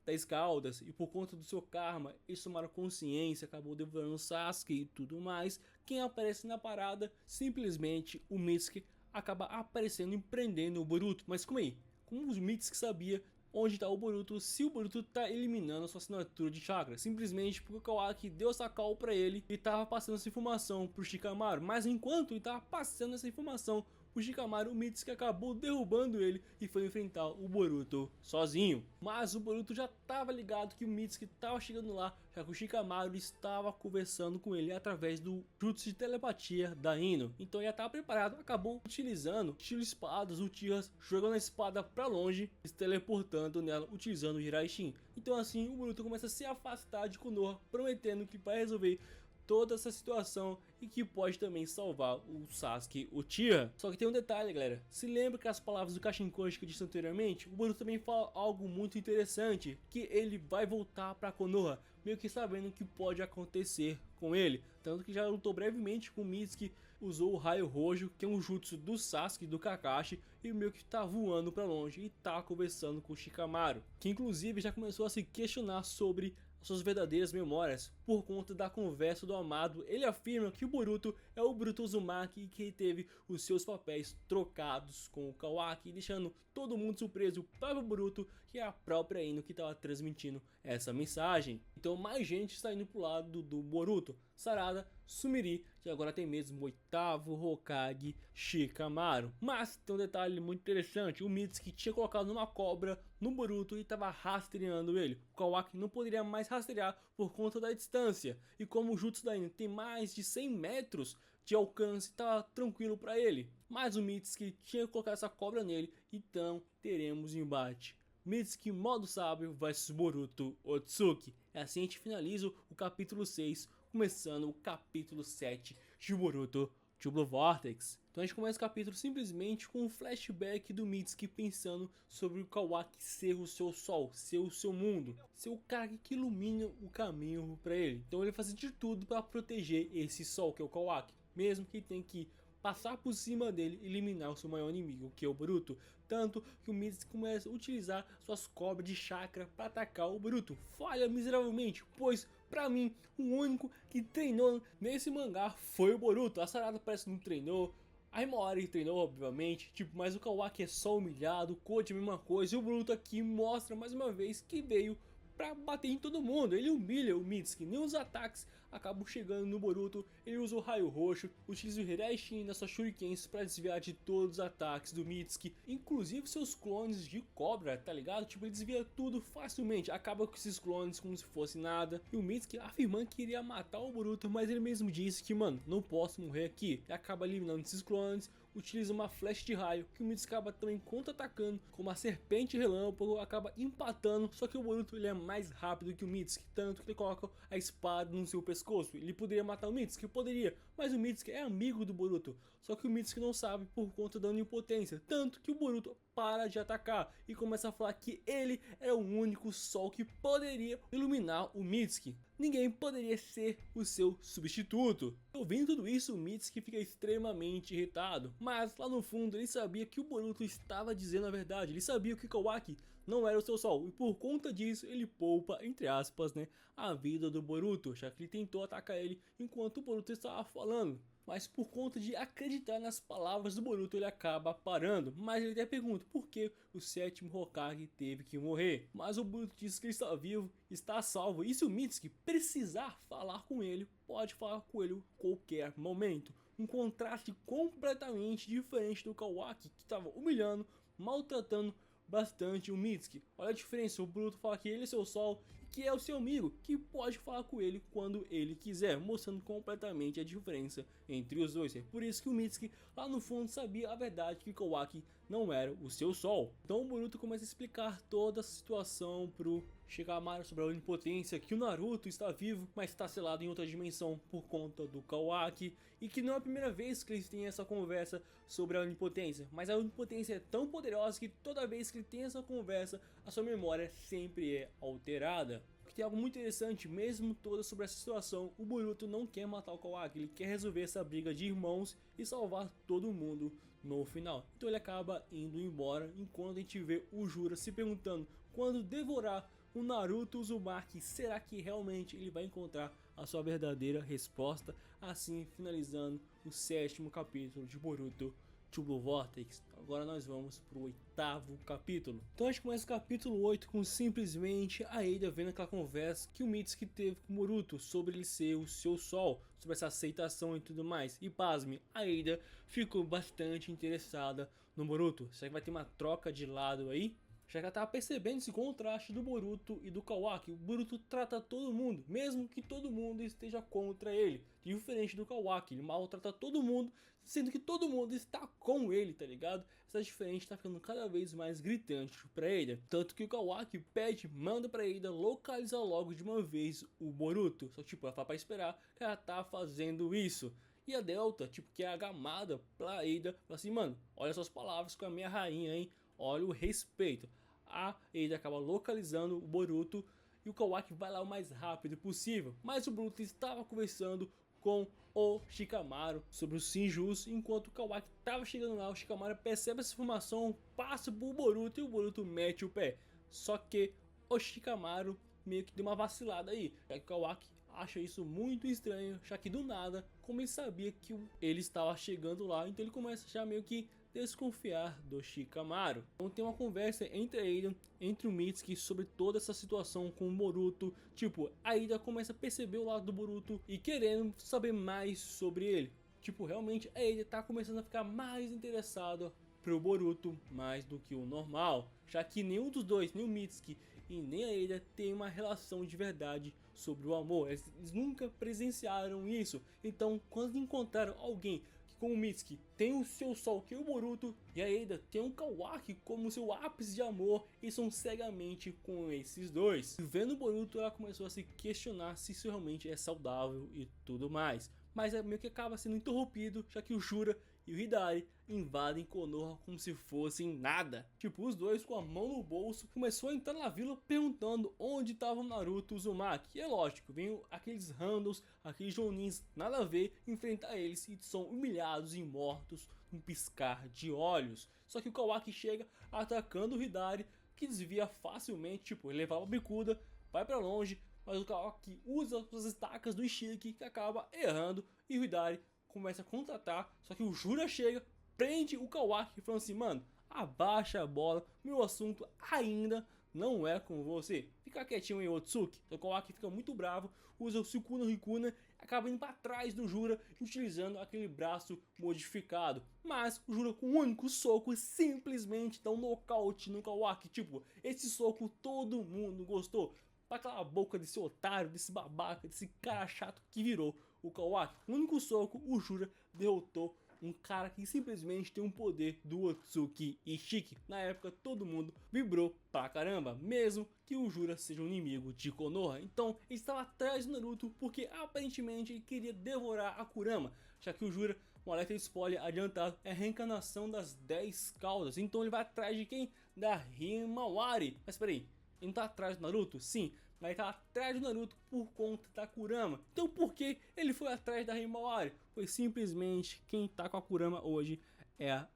10 Caudas e por conta do seu karma, eles tomaram consciência, acabou devorando o Sasuke e tudo mais, quem aparece na parada, simplesmente o Mitsuki acaba aparecendo e prendendo o Boruto. Mas como aí? Como o Mitsuki sabia onde está o Boruto, se o Boruto está eliminando a sua assinatura de chakra? Simplesmente porque o Kawaki deu essa call para ele e estava passando essa informação para o Shikamaru. Mas enquanto ele estava passando essa informação o Shikamaru, o Mitsuki acabou derrubando ele e foi enfrentar o Boruto sozinho. Mas o Boruto já estava ligado que o Mitsuki estava chegando lá, já que o Shikamaru estava conversando com ele através do jutsu de telepatia da Ino. Então ele já estava preparado, acabou utilizando estilo espadas, Uchihas, jogando a espada para longe, se teleportando nela, utilizando o Hiraishin. Então assim o Boruto começa a se afastar de Konoha, prometendo que vai resolver toda essa situação e que pode também salvar o Sasuke Uchiha. Só que tem um detalhe, galera, se lembra que as palavras do Kashinkoshi que eu disse anteriormente, o Boruto também fala algo muito interessante, que ele vai voltar pra Konoha, meio que sabendo o que pode acontecer com ele, tanto que já lutou brevemente com o Mitsuki, usou o raio rojo, que é um jutsu do Sasuke, do Kakashi, e meio que tá voando pra longe e tá conversando com o Shikamaru, que inclusive já começou a se questionar sobre suas verdadeiras memórias por conta da conversa do Amado. Ele afirma que o Boruto é o Boruto Uzumaki e que teve os seus papéis trocados com o Kawaki, deixando todo mundo surpreso, o próprio Boruto, que é a própria Ino que estava transmitindo essa mensagem. Então mais gente está indo pro lado do Boruto. Sarada, Sumiri, que agora tem mesmo o 8º Hokage Shikamaru. Mas tem um detalhe muito interessante, o Mitsuki tinha colocado uma cobra no Boruto e estava rastreando ele. O Kawaki não poderia mais rastrear por conta da distância, e como o jutsu da Ino tem mais de 100 metros de alcance, estava tranquilo para ele. Mas o Mitsuki tinha colocado essa cobra nele, então teremos embate. Mitsuki modo sábio vs Boruto Otsutsuki. E assim a gente finaliza o capítulo 6, começando o capítulo 7 de Boruto Triplo Vortex. Então a gente começa o capítulo simplesmente com um flashback do Mitsuki pensando sobre o Kawaki ser o seu sol, ser o seu mundo, ser o cara que ilumina o caminho para ele. Então ele faz de tudo para proteger esse sol que é o Kawaki, mesmo que tenha que passar por cima dele e eliminar o seu maior inimigo, que é o Boruto. Tanto que o Mitsuki começa a utilizar suas cobras de chakra para atacar o Boruto. Falha miseravelmente, pois pra mim o único que treinou nesse mangá foi o Boruto. A Sarada parece que não treinou, a Himawari treinou obviamente, tipo, mas o Kawaki é só humilhado, o Koji é a mesma coisa, e o Boruto aqui mostra mais uma vez que veio pra bater em todo mundo. Ele humilha o Mitsuki, nem os ataques acabam chegando no Boruto. Ele usa o raio roxo, utiliza o Hiraishin nas suas shurikens pra desviar de todos os ataques do Mitsuki, inclusive seus clones de cobra, tá ligado? Tipo, ele desvia tudo facilmente, acaba com esses clones como se fosse nada. E o Mitsuki afirmando que iria matar o Boruto, mas ele mesmo disse que, mano, não posso morrer aqui. E acaba eliminando esses clones, utiliza uma flecha de raio, que o Mitsuki acaba também contra-atacando com uma serpente relâmpago, acaba empatando, só que o Boruto ele é mais rápido que o Mitsuki, tanto que ele coloca a espada no seu pescoço. Ele poderia matar o Mitsuki? Poderia, mas o Mitsuki é amigo do Boruto, só que o Mitsuki não sabe por conta da onipotência, tanto que o Boruto para de atacar e começa a falar que ele é o único sol que poderia iluminar o Mitsuki. Ninguém poderia ser o seu substituto. Ouvindo tudo isso, o Mitsuki fica extremamente irritado, mas lá no fundo ele sabia que o Boruto estava dizendo a verdade. Ele sabia que o Kawaki não era o seu sol, e por conta disso ele poupa, entre aspas, né, a vida do Boruto, já que ele tentou atacar ele enquanto o Boruto estava falando. Mas por conta de acreditar nas palavras do Boruto, ele acaba parando. Mas ele até pergunta por que o sétimo Hokage teve que morrer. Mas o Boruto diz que ele está vivo, está salvo. E se o Mitsuki precisar falar com ele, pode falar com ele a qualquer momento. Um contraste completamente diferente do Kawaki, que estava humilhando, maltratando bastante o Mitsuki. Olha a diferença, o Boruto fala que ele é seu sol, que é o seu amigo, que pode falar com ele quando ele quiser, mostrando completamente a diferença entre os dois. É por isso que o Mitsuki lá no fundo sabia a verdade, que o Kawaki não era o seu sol. Então o Boruto começa a explicar toda a situação pro Shikamaru sobre a onipotência, que o Naruto está vivo, mas está selado em outra dimensão por conta do Kawaki, e que não é a primeira vez que eles têm essa conversa sobre a onipotência, mas a onipotência é tão poderosa que toda vez que ele tem essa conversa, a sua memória sempre é alterada. Porque tem algo muito interessante, mesmo toda sobre essa situação, o Boruto não quer matar o Kawaki, ele quer resolver essa briga de irmãos e salvar todo mundo no final. Então ele acaba indo embora, enquanto a gente vê o Jura se perguntando quando devorar o Naruto Uzumaki, será que realmente ele vai encontrar a sua verdadeira resposta? Assim finalizando o 7º capítulo de Boruto Blue Vortex. Agora nós vamos pro 8º capítulo. Então a gente começa o capítulo 8 com simplesmente a Eida vendo aquela conversa que o Mitsuki teve com o Boruto sobre ele ser o seu sol, sobre essa aceitação e tudo mais. E pasme, a Eida ficou bastante interessada no Boruto. Será que vai ter uma troca de lado aí? Já que ela tava percebendo esse contraste do Boruto e do Kawaki. O Boruto trata todo mundo, mesmo que todo mundo esteja contra ele. Diferente do Kawaki, ele maltrata todo mundo, sendo que todo mundo está com ele, tá ligado? Essa diferença tá ficando cada vez mais gritante pra Eida. Tanto que o Kawaki pede, manda pra Eida localizar logo de uma vez o Boruto. Só que tipo, ela fala pra esperar que ela tá fazendo isso. E a Delta, tipo, que é a gamada pra Eida, fala assim, mano, olha suas palavras com a minha rainha, hein? Olha o respeito. A Eida acaba localizando o Boruto e o Kawaki vai lá o mais rápido possível. Mas o Boruto estava conversando com o Shikamaru sobre os Shinjus. Enquanto o Kawaki estava chegando lá, o Shikamaru percebe essa informação, passa pro Boruto e o Boruto mete o pé. Só que o Shikamaru meio que deu uma vacilada aí, já que o Kawaki acha isso muito estranho, já que do nada, como ele sabia que ele estava chegando lá, então ele começa já meio que desconfiar do Shikamaru. Então tem uma conversa entre a Eida, entre o Mitsuki sobre toda essa situação com o Boruto. Tipo, a Eida começa a perceber o lado do Boruto e querendo saber mais sobre ele. Tipo, realmente a Eida tá começando a ficar mais interessada pro Boruto mais do que o normal, já que nenhum dos dois, nem o Mitsuki e nem a Eida, tem uma relação de verdade sobre o amor. Eles nunca presenciaram isso. Então quando encontraram alguém com o Mitsuki tem o seu sol, que é o Boruto, e a Eida tem um Kawaki como seu ápice de amor, e são cegamente com esses dois. E vendo o Boruto, ela começou a se questionar se isso realmente é saudável e tudo mais. Mas é meio que acaba sendo interrompido, já que o Jura e o Hidari invadem Konoha como se fossem nada. Tipo, os dois com a mão no bolso começou a entrar na vila perguntando onde estava o Naruto Uzumaki. E é lógico, vem aqueles randos, aqueles jonins nada a ver enfrentar eles e são humilhados e mortos num piscar de olhos. Só que o Kawaki chega atacando o Hidari, que desvia facilmente, tipo, ele levava a bicuda, vai pra longe, mas o Kawaki usa as estacas do Ishiki, que acaba errando, e o Hidari começa a contratar, só que o Jura chega, prende o Kawaki falando assim, mano, abaixa a bola, meu assunto ainda não é com você, fica quietinho aí, Otsuki. O Kawaki fica muito bravo, usa o Sukuna Rikuna, acaba indo para trás do Jura, utilizando aquele braço modificado. Mas o Jura com um único soco simplesmente dá um nocaute no Kawaki, tipo, esse soco todo mundo gostou. Pra calar a boca desse otário, desse babaca, desse cara chato que virou o Kawaki. O único soco, o Jura derrotou um cara que simplesmente tem um poder do Otsuki Ishiki. Na época todo mundo vibrou pra caramba, mesmo que o Jura seja um inimigo de Konoha. Então ele estava atrás do Naruto porque aparentemente ele queria devorar a Kurama, já que o Jura, um alerta de spoiler adiantado, é a reencarnação das 10 caudas. Então ele vai atrás de quem? Da Himawari. Mas peraí, ele não tá atrás do Naruto? Sim, mas ele tá atrás do Naruto por conta da Kurama. Então por que ele foi atrás da Himawari? Foi simplesmente quem tá com a Kurama hoje é a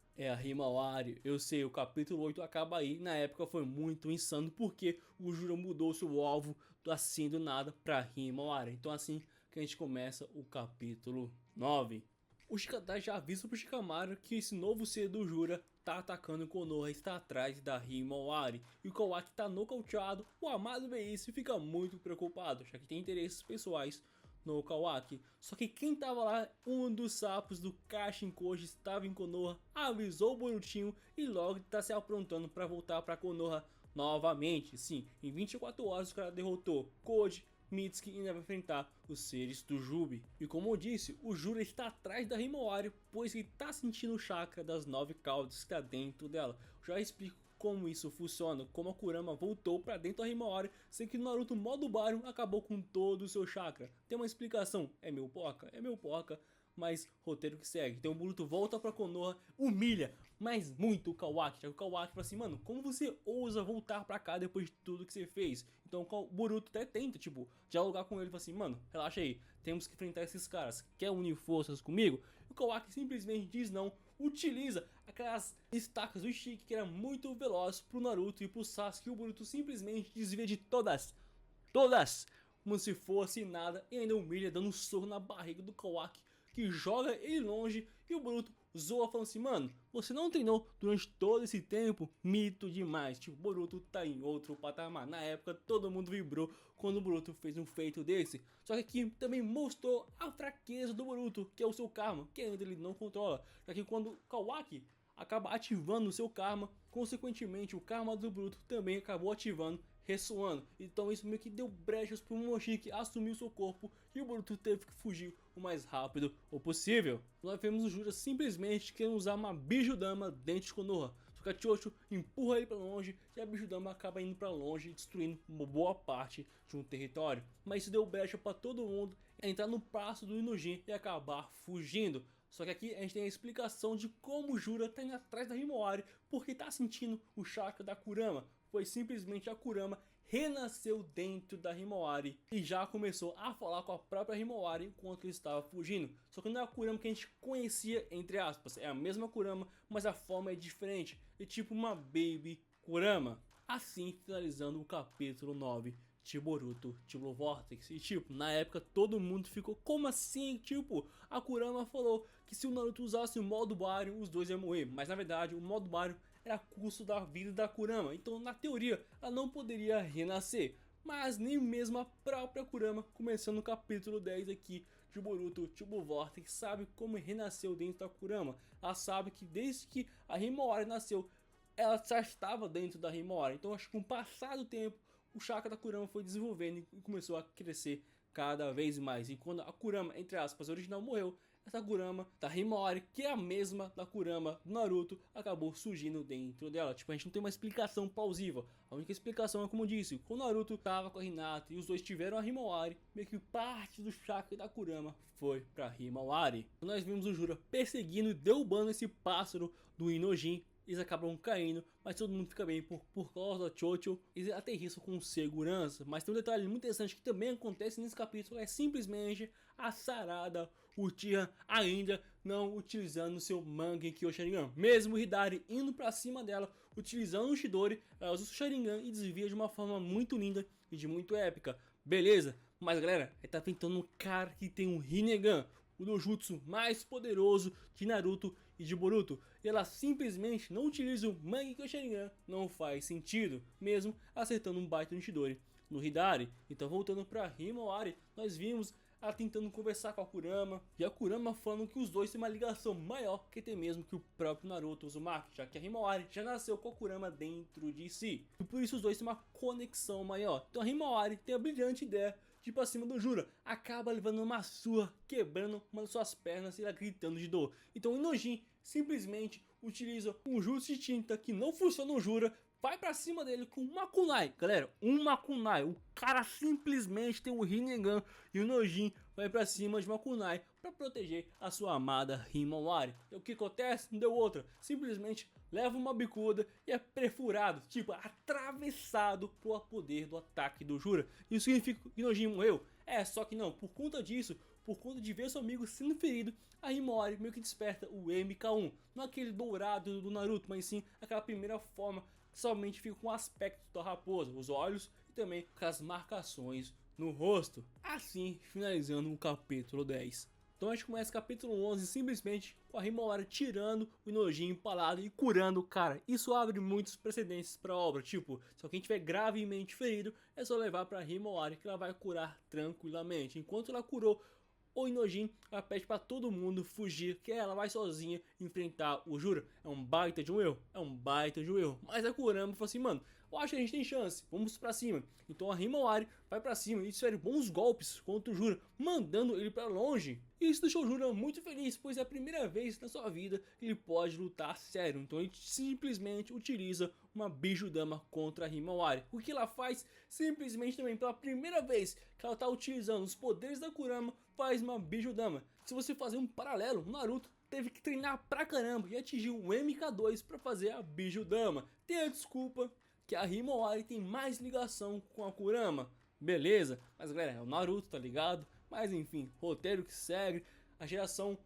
Himawari. Eu sei, o capítulo 8 acaba aí. Na época foi muito insano porque o Jura mudou seu alvo assim do nada pra Himawari. Então assim que a gente começa o capítulo 9. O Shikadai já avisa pro Shikamaru que esse novo ser do Jura tá atacando o Konoha, está atrás da Himawari. E o Kawaki tá nocauteado. O Amado vê isso e fica muito preocupado, já que tem interesses pessoais no Kawaki. Só que quem tava lá, um dos sapos do Kashinkoji, estava em Konoha, avisou o Borutinho e logo tá se aprontando para voltar para Konoha novamente. Sim, em 24 horas o cara derrotou Koji, Mitsuki ainda vai enfrentar os seres do Jubi. E como eu disse, o Jura está atrás da Himawari, pois ele está sentindo o chakra das 9 caudas que está dentro dela. Eu já explico como isso funciona, como a Kurama voltou para dentro da Himawari, sendo que no Naruto modo Baryon acabou com todo o seu chakra. Tem uma explicação, é meio porca, mas roteiro que segue. Então o Boruto volta pra Konoha, humilha, mas muito o Kawaki. O Kawaki fala assim, mano, como você ousa voltar pra cá depois de tudo que você fez? Então o Boruto até tenta, tipo, dialogar com ele, fala assim, mano, relaxa aí, temos que enfrentar esses caras, quer unir forças comigo? O Kawaki simplesmente diz não, utiliza aquelas estacas do Ishiki que era muito veloz pro Naruto e pro Sasuke, e o Boruto simplesmente desvia de todas, como se fosse nada, e ainda humilha dando um soco na barriga do Kawaki, que joga ele longe, e o Boruto zoa falando assim, mano, você não treinou durante todo esse tempo? Mito demais, tipo, o Boruto tá em outro patamar. Na época todo mundo vibrou quando o Boruto fez um feito desse, só que aqui também mostrou a fraqueza do Boruto, que é o seu karma, que ainda ele não controla, já que quando o Kawaki acaba ativando o seu karma, consequentemente o karma do Boruto também acabou ativando, ressoando. Então isso meio que deu brechas para o Momoshiki assumir o seu corpo e o Boruto teve que fugir o mais rápido possível. Nós vemos o Jura simplesmente querendo usar uma Bijudama dentro de Konoha. Só que a Chocho empurra ele para longe e a Bijudama acaba indo para longe, destruindo uma boa parte de um território. Mas isso deu brecha para todo mundo entrar no passo do Inojin e acabar fugindo. Só que aqui a gente tem a explicação de como o Jura tá indo atrás da Himawari, porque tá sentindo o chakra da Kurama. Foi simplesmente a Kurama renasceu dentro da Himawari e já começou a falar com a própria Himawari enquanto ele estava fugindo. Só que não é a Kurama que a gente conhecia, entre aspas, é a mesma Kurama, mas a forma é diferente, é tipo uma Baby Kurama. Assim finalizando o capítulo 9 de Boruto de Blue Vortex. E tipo, na época todo mundo ficou, como assim? Tipo, a Kurama falou que se o Naruto usasse o modo Baryon, os dois iam morrer. Mas na verdade o modo Baryon era custo da vida da Kurama, então na teoria ela não poderia renascer. Mas nem mesmo a própria Kurama, começando no capítulo 10 aqui de Boruto de Blue Vortex, sabe como renasceu dentro da Kurama. Ela sabe que desde que a Himawari nasceu, ela já estava dentro da Himawari. Então acho que com o passar do tempo, o chakra da Kurama foi desenvolvendo e começou a crescer cada vez mais. E quando a Kurama, entre aspas, original morreu, essa Kurama da Himawari, que é a mesma da Kurama do Naruto, acabou surgindo dentro dela. Tipo, a gente não tem uma explicação plausível. A única explicação é como eu disse, quando o Naruto tava com a Hinata e os dois tiveram a Himawari, meio que parte do chakra da Kurama foi pra Himawari. Nós vimos o Jura perseguindo e derrubando esse pássaro do Inojin. Eles acabam caindo, mas todo mundo fica bem por causa da Chocho. Eles aterrissam com segurança, mas tem um detalhe muito interessante que também acontece nesse capítulo, é simplesmente a Sarada Uchiha ainda não utilizando seu Mangekyou Sharingan. Mesmo o Hidari indo pra cima dela, utilizando o Chidori, ela usa o Sharingan e desvia de uma forma muito linda e de muito épica. Beleza, mas galera, ele tá enfrentando um cara que tem um Rinnegan, o dojutsu mais poderoso de Naruto e de Boruto, e ela simplesmente não utiliza o Mangekyou Sharingan, não faz sentido, mesmo acertando um baita no Chidori no Hidari. Então voltando pra Himawari, nós vimos ela tentando conversar com a Kurama, e a Kurama falando que os dois têm uma ligação maior que até mesmo que o próprio Naruto Uzumaki, já que a Himawari já nasceu com a Kurama dentro de si, e por isso os dois têm uma conexão maior. Então a Himawari tem a brilhante ideia de ir pra cima do Jura, acaba levando uma surra, quebrando uma das suas pernas e ela gritando de dor. Então o Inojin simplesmente utiliza um jutsu de tinta que não funciona no Jura, vai pra cima dele com uma kunai. Galera, uma kunai. O cara simplesmente tem um Rinnegan e o Inojin vai pra cima de uma kunai pra proteger a sua amada Himawari. E o que acontece? Não deu outra. Simplesmente leva uma bicuda e é perfurado, tipo, atravessado pro poder do ataque do Jura. Isso significa que o Inojin morreu? É, só que não. Por conta disso, por conta de ver seu amigo sendo ferido, a Himawari meio que desperta o MK1. Não aquele dourado do Naruto, mas sim aquela primeira forma que somente fica com o aspecto da raposa, os olhos e também com as marcações no rosto. Assim, finalizando o capítulo 10. Então a gente começa o capítulo 11 simplesmente com a Himawari tirando o Inojin empalado e curando o cara. Isso abre muitos precedentes para a obra, tipo, se alguém estiver gravemente ferido, é só levar para a Himawari que ela vai curar tranquilamente. Enquanto ela curou o Inojin, ela pede pra todo mundo fugir, que ela vai sozinha enfrentar o Jura. É um baita de um erro, é um baita de um erro. Mas a Kurama falou assim, mano, eu acho que a gente tem chance, vamos pra cima. Então a Himawari vai pra cima e desfere bons golpes contra o Jura, mandando ele pra longe. E isso deixou o Jura muito feliz, pois é a primeira vez na sua vida que ele pode lutar sério. Então ele simplesmente utiliza uma Bijudama contra a Himawari. O que ela faz? Simplesmente também pela primeira vez que ela está utilizando os poderes da Kurama, faz uma Bijudama. Se você fazer um paralelo, o Naruto teve que treinar pra caramba e atingir o MK2 para fazer a Bijudama. Tem a desculpa que a Himawari tem mais ligação com a Kurama. Beleza, mas galera, é o Naruto, tá ligado? Mas enfim, roteiro que segue, a geração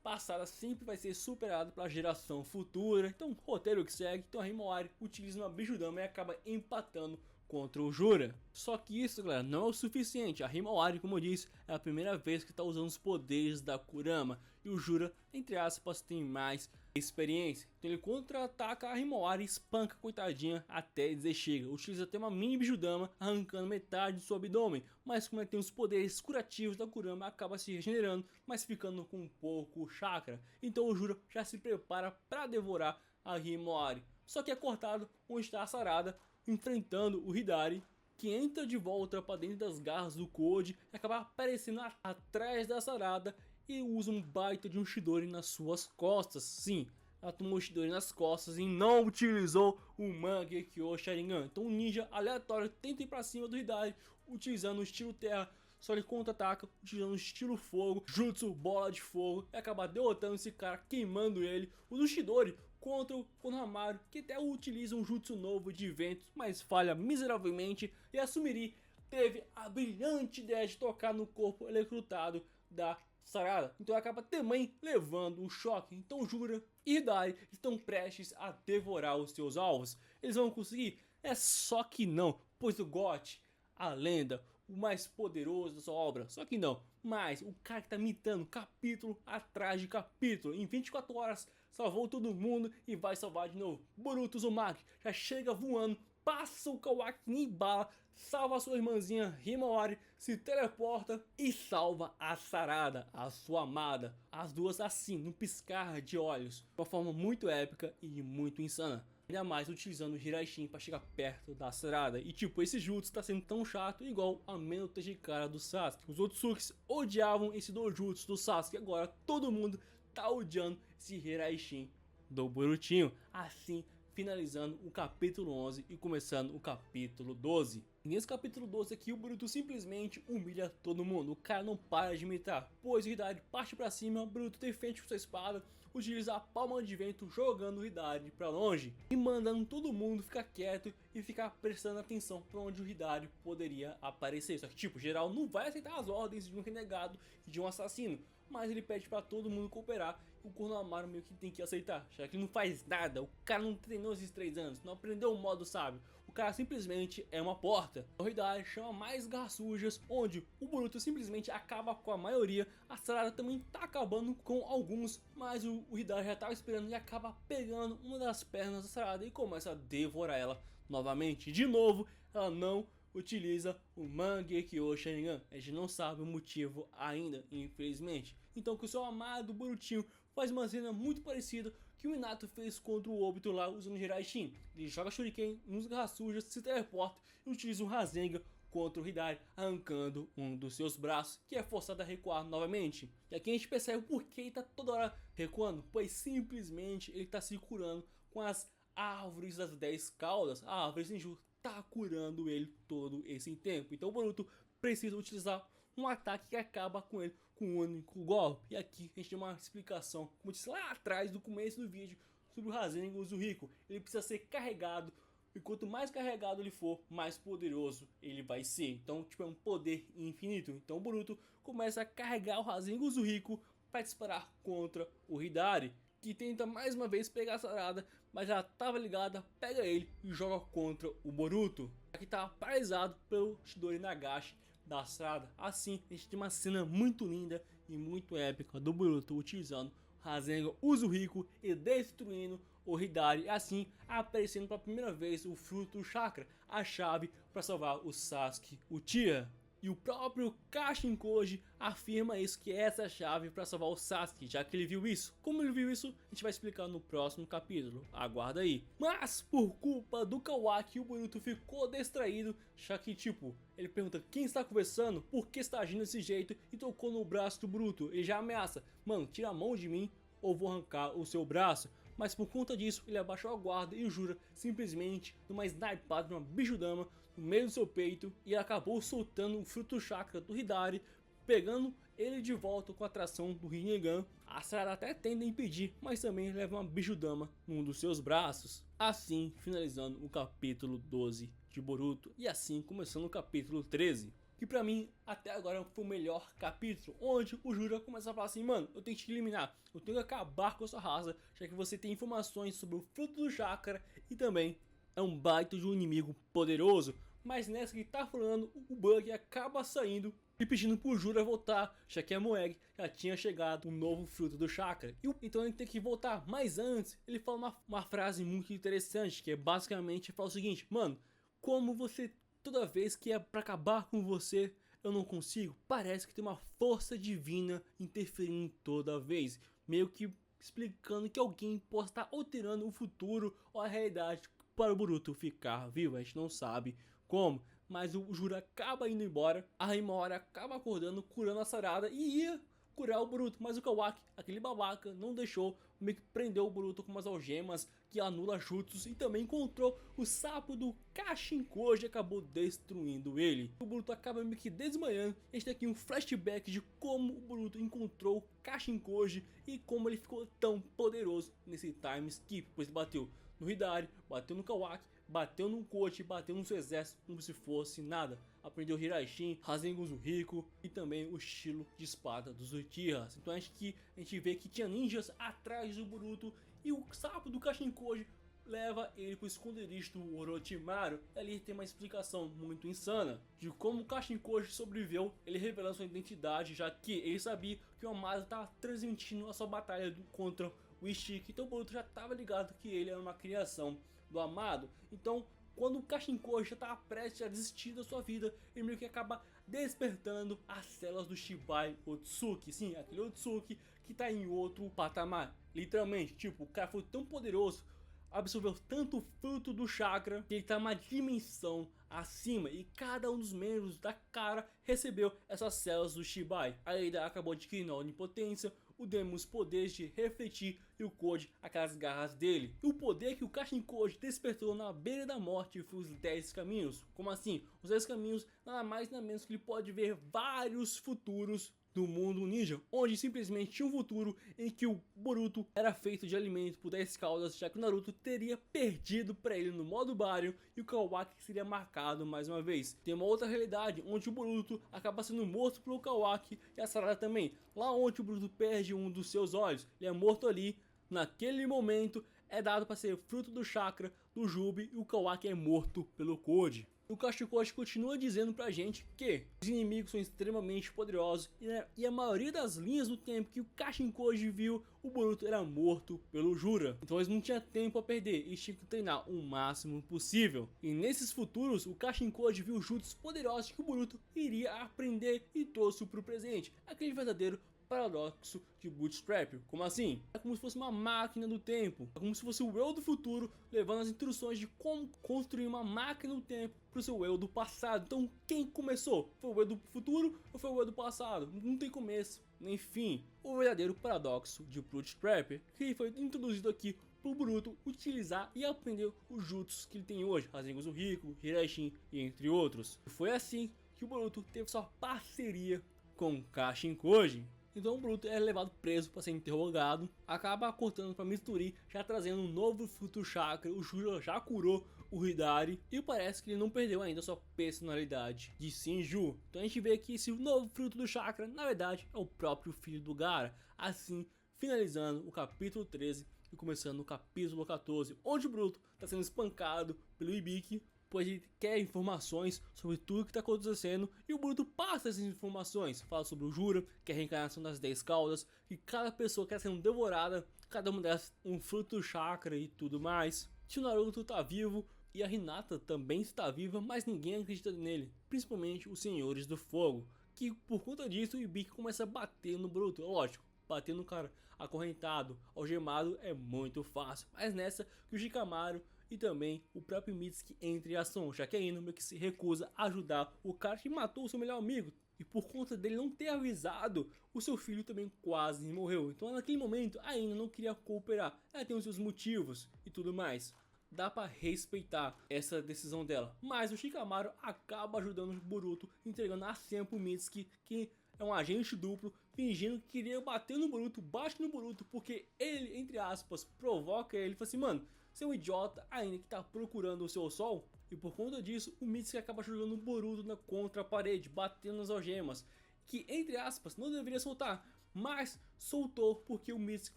passada sempre vai ser superada pela geração futura. Então, roteiro que segue, então a Himawari utiliza uma Bijudama e acaba empatando contra o Jura. Só que isso, galera, não é o suficiente. A Himawari, como eu disse, é a primeira vez que está usando os poderes da Kurama. E o Jura, entre aspas, tem mais experiência. Então ele contra-ataca a Himawari e espanca a coitadinha até dizer chega. Utiliza até uma mini Bijudama, arrancando metade do seu abdômen. Mas como ele tem os poderes curativos da Kurama, acaba se regenerando, mas ficando com um pouco chakra. Então o Jura já se prepara para devorar a Himawari. Só que é cortado onde está a Sarada, enfrentando o Hidari, que entra de volta para dentro das garras do Code e acaba aparecendo atrás da Sarada e usa um baita de um Chidori nas suas costas. Sim, ela tomou o Chidori nas costas e não utilizou o Mangekyo Sharingan. Então o ninja aleatório tenta ir para cima do Hidari utilizando o estilo terra, só ele contra-ataca utilizando o estilo fogo, jutsu, bola de fogo, e acaba derrotando esse cara, queimando ele. O Chidori contra o Konohamaru, que até utiliza um jutsu novo de ventos, mas falha miseravelmente, e a Sumiri teve a brilhante ideia de tocar no corpo eletrocutado da Sarada. Então acaba também levando um choque. Então Jura e Hidari estão prestes a devorar os seus alvos. Eles vão conseguir? É só que não, pois o GOT, a lenda, o mais poderoso da sua obra, só que não. Mas o cara que tá mitando capítulo atrás de capítulo, em 24 horas salvou todo mundo e vai salvar de novo. Boruto Uzumaki já chega voando, passa o Kawaki em bala, salva a sua irmãzinha Himawari, se teleporta e salva a Sarada, a sua amada. As duas assim, num piscar de olhos, de uma forma muito épica e muito insana. Ainda mais utilizando o Hiraishin para chegar perto da Sarada. E tipo, esse jutsu tá sendo tão chato igual a Menoute de cara do Sasuke. Os Otsukis odiavam esse dojutsu do Sasuke, agora todo mundo tá odiando esse Hiraishin do Borutinho. Assim, finalizando o capítulo 11 e começando o capítulo 12. E nesse capítulo 12 aqui, o Boruto simplesmente humilha todo mundo. O cara não para de imitar, pois o Hidari parte pra cima, o Boruto defende com sua espada, utiliza a palma de vento jogando o Hidari pra longe e mandando todo mundo ficar quieto e ficar prestando atenção pra onde o Hidari poderia aparecer. Só que tipo, geral não vai aceitar as ordens de um renegado e de um assassino, mas ele pede pra todo mundo cooperar. O Konohamaru meio que tem que aceitar, já que ele não faz nada, o cara não treinou esses 3 anos, não aprendeu o modo sábio, o cara simplesmente é uma porta. O Hidari chama mais garras sujas, onde o Boruto simplesmente acaba com a maioria, a Sarada também tá acabando com alguns, mas o Hidari já tava esperando e acaba pegando uma das pernas da Sarada e começa a devorar ela novamente. De novo, ela não utiliza o Mangekyo Sharingan. A gente não sabe o motivo ainda, infelizmente. Então que o seu amado Borutinho faz uma cena muito parecida que o Minato fez contra o Obito lá usando o Hiraishin. Ele joga Shuriken nos garras sujas, se teleporta e utiliza um Rasengan contra o Hidari, arrancando um dos seus braços, que é forçado a recuar novamente. E aqui a gente percebe o porquê ele tá toda hora recuando, pois simplesmente ele tá se curando com as árvores das 10 caudas. A árvore Senju tá curando ele todo esse tempo. Então o Boruto precisa utilizar um ataque que acaba com ele com um único golpe. E aqui a gente tem uma explicação, como eu disse lá atrás, no começo do vídeo, sobre o Rasengan Uzumaki. Ele precisa ser carregado, e quanto mais carregado ele for, mais poderoso ele vai ser. Então, tipo, é um poder infinito. Então o Boruto começa a carregar o Rasengan Uzumaki para disparar contra o Hidari, que tenta mais uma vez pegar a Sarada, mas já estava ligada, pega ele e joga contra o Boruto, que está paralisado pelo Chidori Nagashi da Sarada. Assim, a gente tem uma cena muito linda e muito épica do Boruto utilizando Rasengan Uzumaki e destruindo o Hidari, assim aparecendo pela primeira vez o fruto do chakra, a chave para salvar o Sasuke Uchiha. E o próprio Kashin Koji afirma isso, que é essa chave para salvar o Sasuke, já que ele viu isso. Como ele viu isso, a gente vai explicar no próximo capítulo, aguarda aí. Mas por culpa do Kawaki, o Boruto ficou distraído, já que tipo, ele pergunta quem está conversando, por que está agindo desse jeito, e tocou no braço do Boruto. Ele já ameaça, mano, tira a mão de mim ou vou arrancar o seu braço. Mas por conta disso, ele abaixou a guarda e o Jura simplesmente numa snipada, numa bijudama no meio do seu peito, e acabou soltando o fruto chakra do Hidari, pegando ele de volta com a atração do Rinnegan. A Sarada até tenta impedir, mas também leva uma bijudama num dos seus braços. Assim, finalizando o capítulo 12 de Boruto, e assim começando o capítulo 13. Que pra mim, até agora foi o melhor capítulo, onde o Jura começa a falar assim, mano, eu tenho que te eliminar, eu tenho que acabar com a sua raça, já que você tem informações sobre o fruto do chakra e também é um baita de um inimigo poderoso. Mas nessa que tá falando, o Bug acaba saindo e pedindo pro Jura voltar, já que a Moeg já tinha chegado um novo fruto do chakra. Então ele tem que voltar, mas antes ele fala uma frase muito interessante, que é basicamente fala o seguinte, mano, como você... toda vez que é pra acabar com você, eu não consigo. Parece que tem uma força divina interferindo toda vez. Meio que explicando que alguém possa estar alterando o futuro ou a realidade para o Boruto ficar vivo. A gente não sabe como. Mas o Jura acaba indo embora. A Himawari acaba acordando, curando a Sarada e ia curar o Boruto, mas o Kawaki, aquele babaca, não deixou, meio que prendeu o Boruto com umas algemas que anula jutsus e também encontrou o sapo do Kashin Koji e acabou destruindo ele. O Boruto acaba meio que desmaiando. A gente tem aqui um flashback de como o Boruto encontrou o Kashin Koji e como ele ficou tão poderoso nesse time skip, pois ele bateu no Hidari, bateu no Kawaki, bateu no Koji, bateu no seu exército como se fosse nada. Aprendeu Hiraishin, Rasengan Uzumaki e também o estilo de espada dos Uchihas. Então acho que a gente vê que tinha ninjas atrás do Boruto e o sapo do Kashin Koji leva ele para o esconderijo do Orochimaru. Ali tem uma explicação muito insana de como o Kashin Koji sobreviveu, ele revelando sua identidade, já que ele sabia que o Amado estava transmitindo a sua batalha contra o Ishiki. Então o Boruto já estava ligado que ele era uma criação do Amado. Então quando o Kashin Koji já estava prestes a desistir da sua vida, ele meio que acaba despertando as células do Shibai Otsuki. Sim, aquele Otsuki que está em outro patamar. Literalmente, tipo, o cara foi tão poderoso, absorveu tanto fruto do chakra, que ele está uma dimensão acima. E cada um dos membros da cara recebeu essas células do Shibai. A Eida acabou adquirindo a onipotência, o Demon os poderes de refletir e o Koji aquelas garras dele. E o poder que o Kashin Koji despertou na beira da morte foi os 10 caminhos. Como assim? Os 10 caminhos nada mais nada menos que ele pode ver vários futuros do mundo ninja, onde simplesmente tinha um futuro em que o Boruto era feito de alimento por 10 caudas, já que o Naruto teria perdido para ele no modo Baryon e o Kawaki seria marcado mais uma vez. Tem uma outra realidade onde o Boruto acaba sendo morto pelo Kawaki e a Sarada também, lá onde o Boruto perde um dos seus olhos, ele é morto ali. Naquele momento é dado para ser fruto do chakra do Jubi e o Kawaki é morto pelo Koji. o Kashikoshi continua dizendo pra gente que os inimigos são extremamente poderosos e a maioria das linhas do tempo que o Kashinkoji viu, o Boruto era morto pelo Jura. Então eles não tinham tempo a perder, eles tinham que treinar o máximo possível. E nesses futuros, o Kashinkoji viu jutsus poderosos que o Boruto iria aprender e trouxe pro presente. Aquele verdadeiro paradoxo de Bootstrap. Como assim? É como se fosse uma máquina do tempo. É como se fosse o eu do futuro levando as instruções de como construir uma máquina do tempo para o seu eu do passado. Então quem começou? Foi o eu do futuro ou foi o eu do passado? Não tem começo nem fim. O verdadeiro paradoxo de Bootstrap que foi introduzido aqui pro Boruto utilizar e aprender os jutsus que ele tem hoje, Rasengan Rico, Hiraishin e entre outros. Foi assim que o Boruto teve sua parceria com Kashinkoji. Então o Boruto é levado preso para ser interrogado, acaba cortando para Mitsuri, já trazendo um novo fruto chakra. O Jura já curou o Hidari e parece que ele não perdeu ainda sua personalidade de Shinju. Então a gente vê que esse novo fruto do chakra na verdade é o próprio filho do Gaara. Assim, finalizando o capítulo 13 e começando o capítulo 14, onde o Boruto está sendo espancado pelo Ibiki, pois ele quer informações sobre tudo que está acontecendo e o Boruto passa essas informações. Fala sobre o Jura, que é a reencarnação das 10 caudas, que cada pessoa quer sendo devorada, cada uma delas um fruto do chakra e tudo mais. Que o Naruto está vivo e a Hinata também está viva, mas ninguém acredita nele, principalmente os Senhores do Fogo, que por conta disso o Ibiki começa a bater no Boruto. Lógico, bater no cara acorrentado, algemado é muito fácil, mas nessa que o Shikamaru e também o próprio Mitsuki entra em ação, já que a Ino meio que se recusa a ajudar o cara que matou o seu melhor amigo. E por conta dele não ter avisado, o seu filho também quase morreu. Então naquele momento a Ino não queria cooperar, ela tem os seus motivos e tudo mais. Dá pra respeitar essa decisão dela, mas o Shikamaru acaba ajudando o Boruto, entregando a senha pro Mitsuki, que é um agente duplo, fingindo que queria bater no Boruto, bate no Boruto, porque ele, entre aspas, provoca ele e fala assim, mano, você é um idiota ainda que tá procurando o seu sol. E por conta disso, o Mitsuki acaba jogando o Boruto contra a parede, batendo nas algemas, que entre aspas não deveria soltar, mas soltou porque o Mitsuki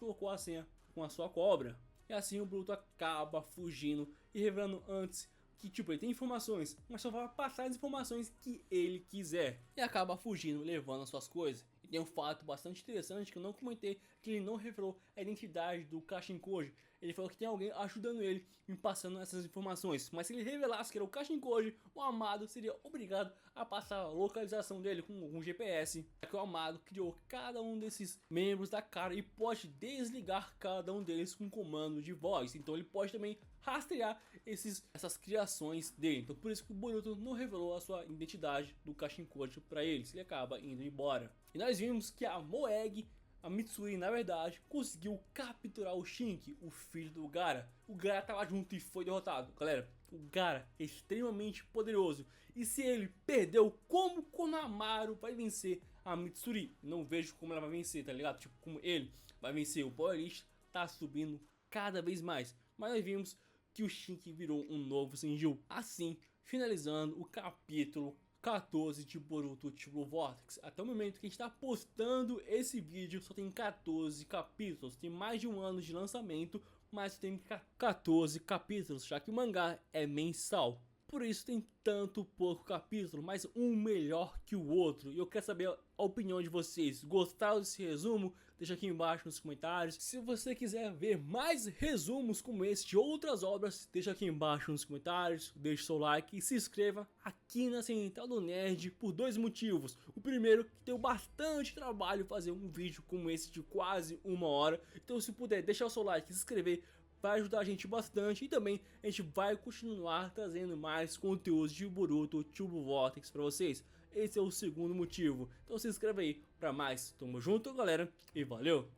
colocou a senha com a sua cobra. E assim o Boruto acaba fugindo e revelando antes que tipo, ele tem informações, mas só vai passar as informações que ele quiser. E acaba fugindo, levando as suas coisas. E tem um fato bastante interessante que eu não comentei, que ele não revelou a identidade do Kashinkoji. Ele falou que tem alguém ajudando ele em passando essas informações. Mas se ele revelasse que era o Kashinkoji, o Amado seria obrigado a passar a localização dele com um GPS. É que o Amado criou cada um desses membros da cara e pode desligar cada um deles com comando de voz. Então ele pode também rastrear essas criações dele. Então por isso que o Boruto não revelou a sua identidade do Kashinkoji para eles. Ele acaba indo embora. E nós vimos que a Moeg, a Mitsuri, na verdade, conseguiu capturar o Shinki, o filho do Gaara. O Gaara estava junto e foi derrotado. Galera, o Gaara é extremamente poderoso. E se ele perdeu, como Konohamaru vai vencer a Mitsuri? Não vejo como ela vai vencer, tá ligado? Tipo, como ele vai vencer. O Power List tá subindo cada vez mais. Mas nós vimos que o Shinki virou um novo Senju. Assim, finalizando o capítulo 14 de Boruto True Vortex. Até o momento que a gente está postando esse vídeo só tem 14 capítulos. Tem mais de um ano de lançamento, mas tem 14 capítulos, já que o mangá é mensal. Por isso tem tanto pouco capítulo, mas um melhor que o outro. E eu quero saber a opinião de vocês. Gostaram desse resumo? Deixa aqui embaixo nos comentários. Se você quiser ver mais resumos como esse de outras obras, deixa aqui embaixo nos comentários. Deixe seu like e se inscreva aqui na Central do Nerd por dois motivos. O primeiro, que deu bastante trabalho fazer um vídeo como esse de quase 1 hora. Então se puder deixar o seu like e se inscrever, vai ajudar a gente bastante. E também a gente vai continuar trazendo mais conteúdos de Boruto True Vortex para vocês. Esse é o segundo motivo. Então se inscreve aí para mais. Tamo junto, galera, e valeu!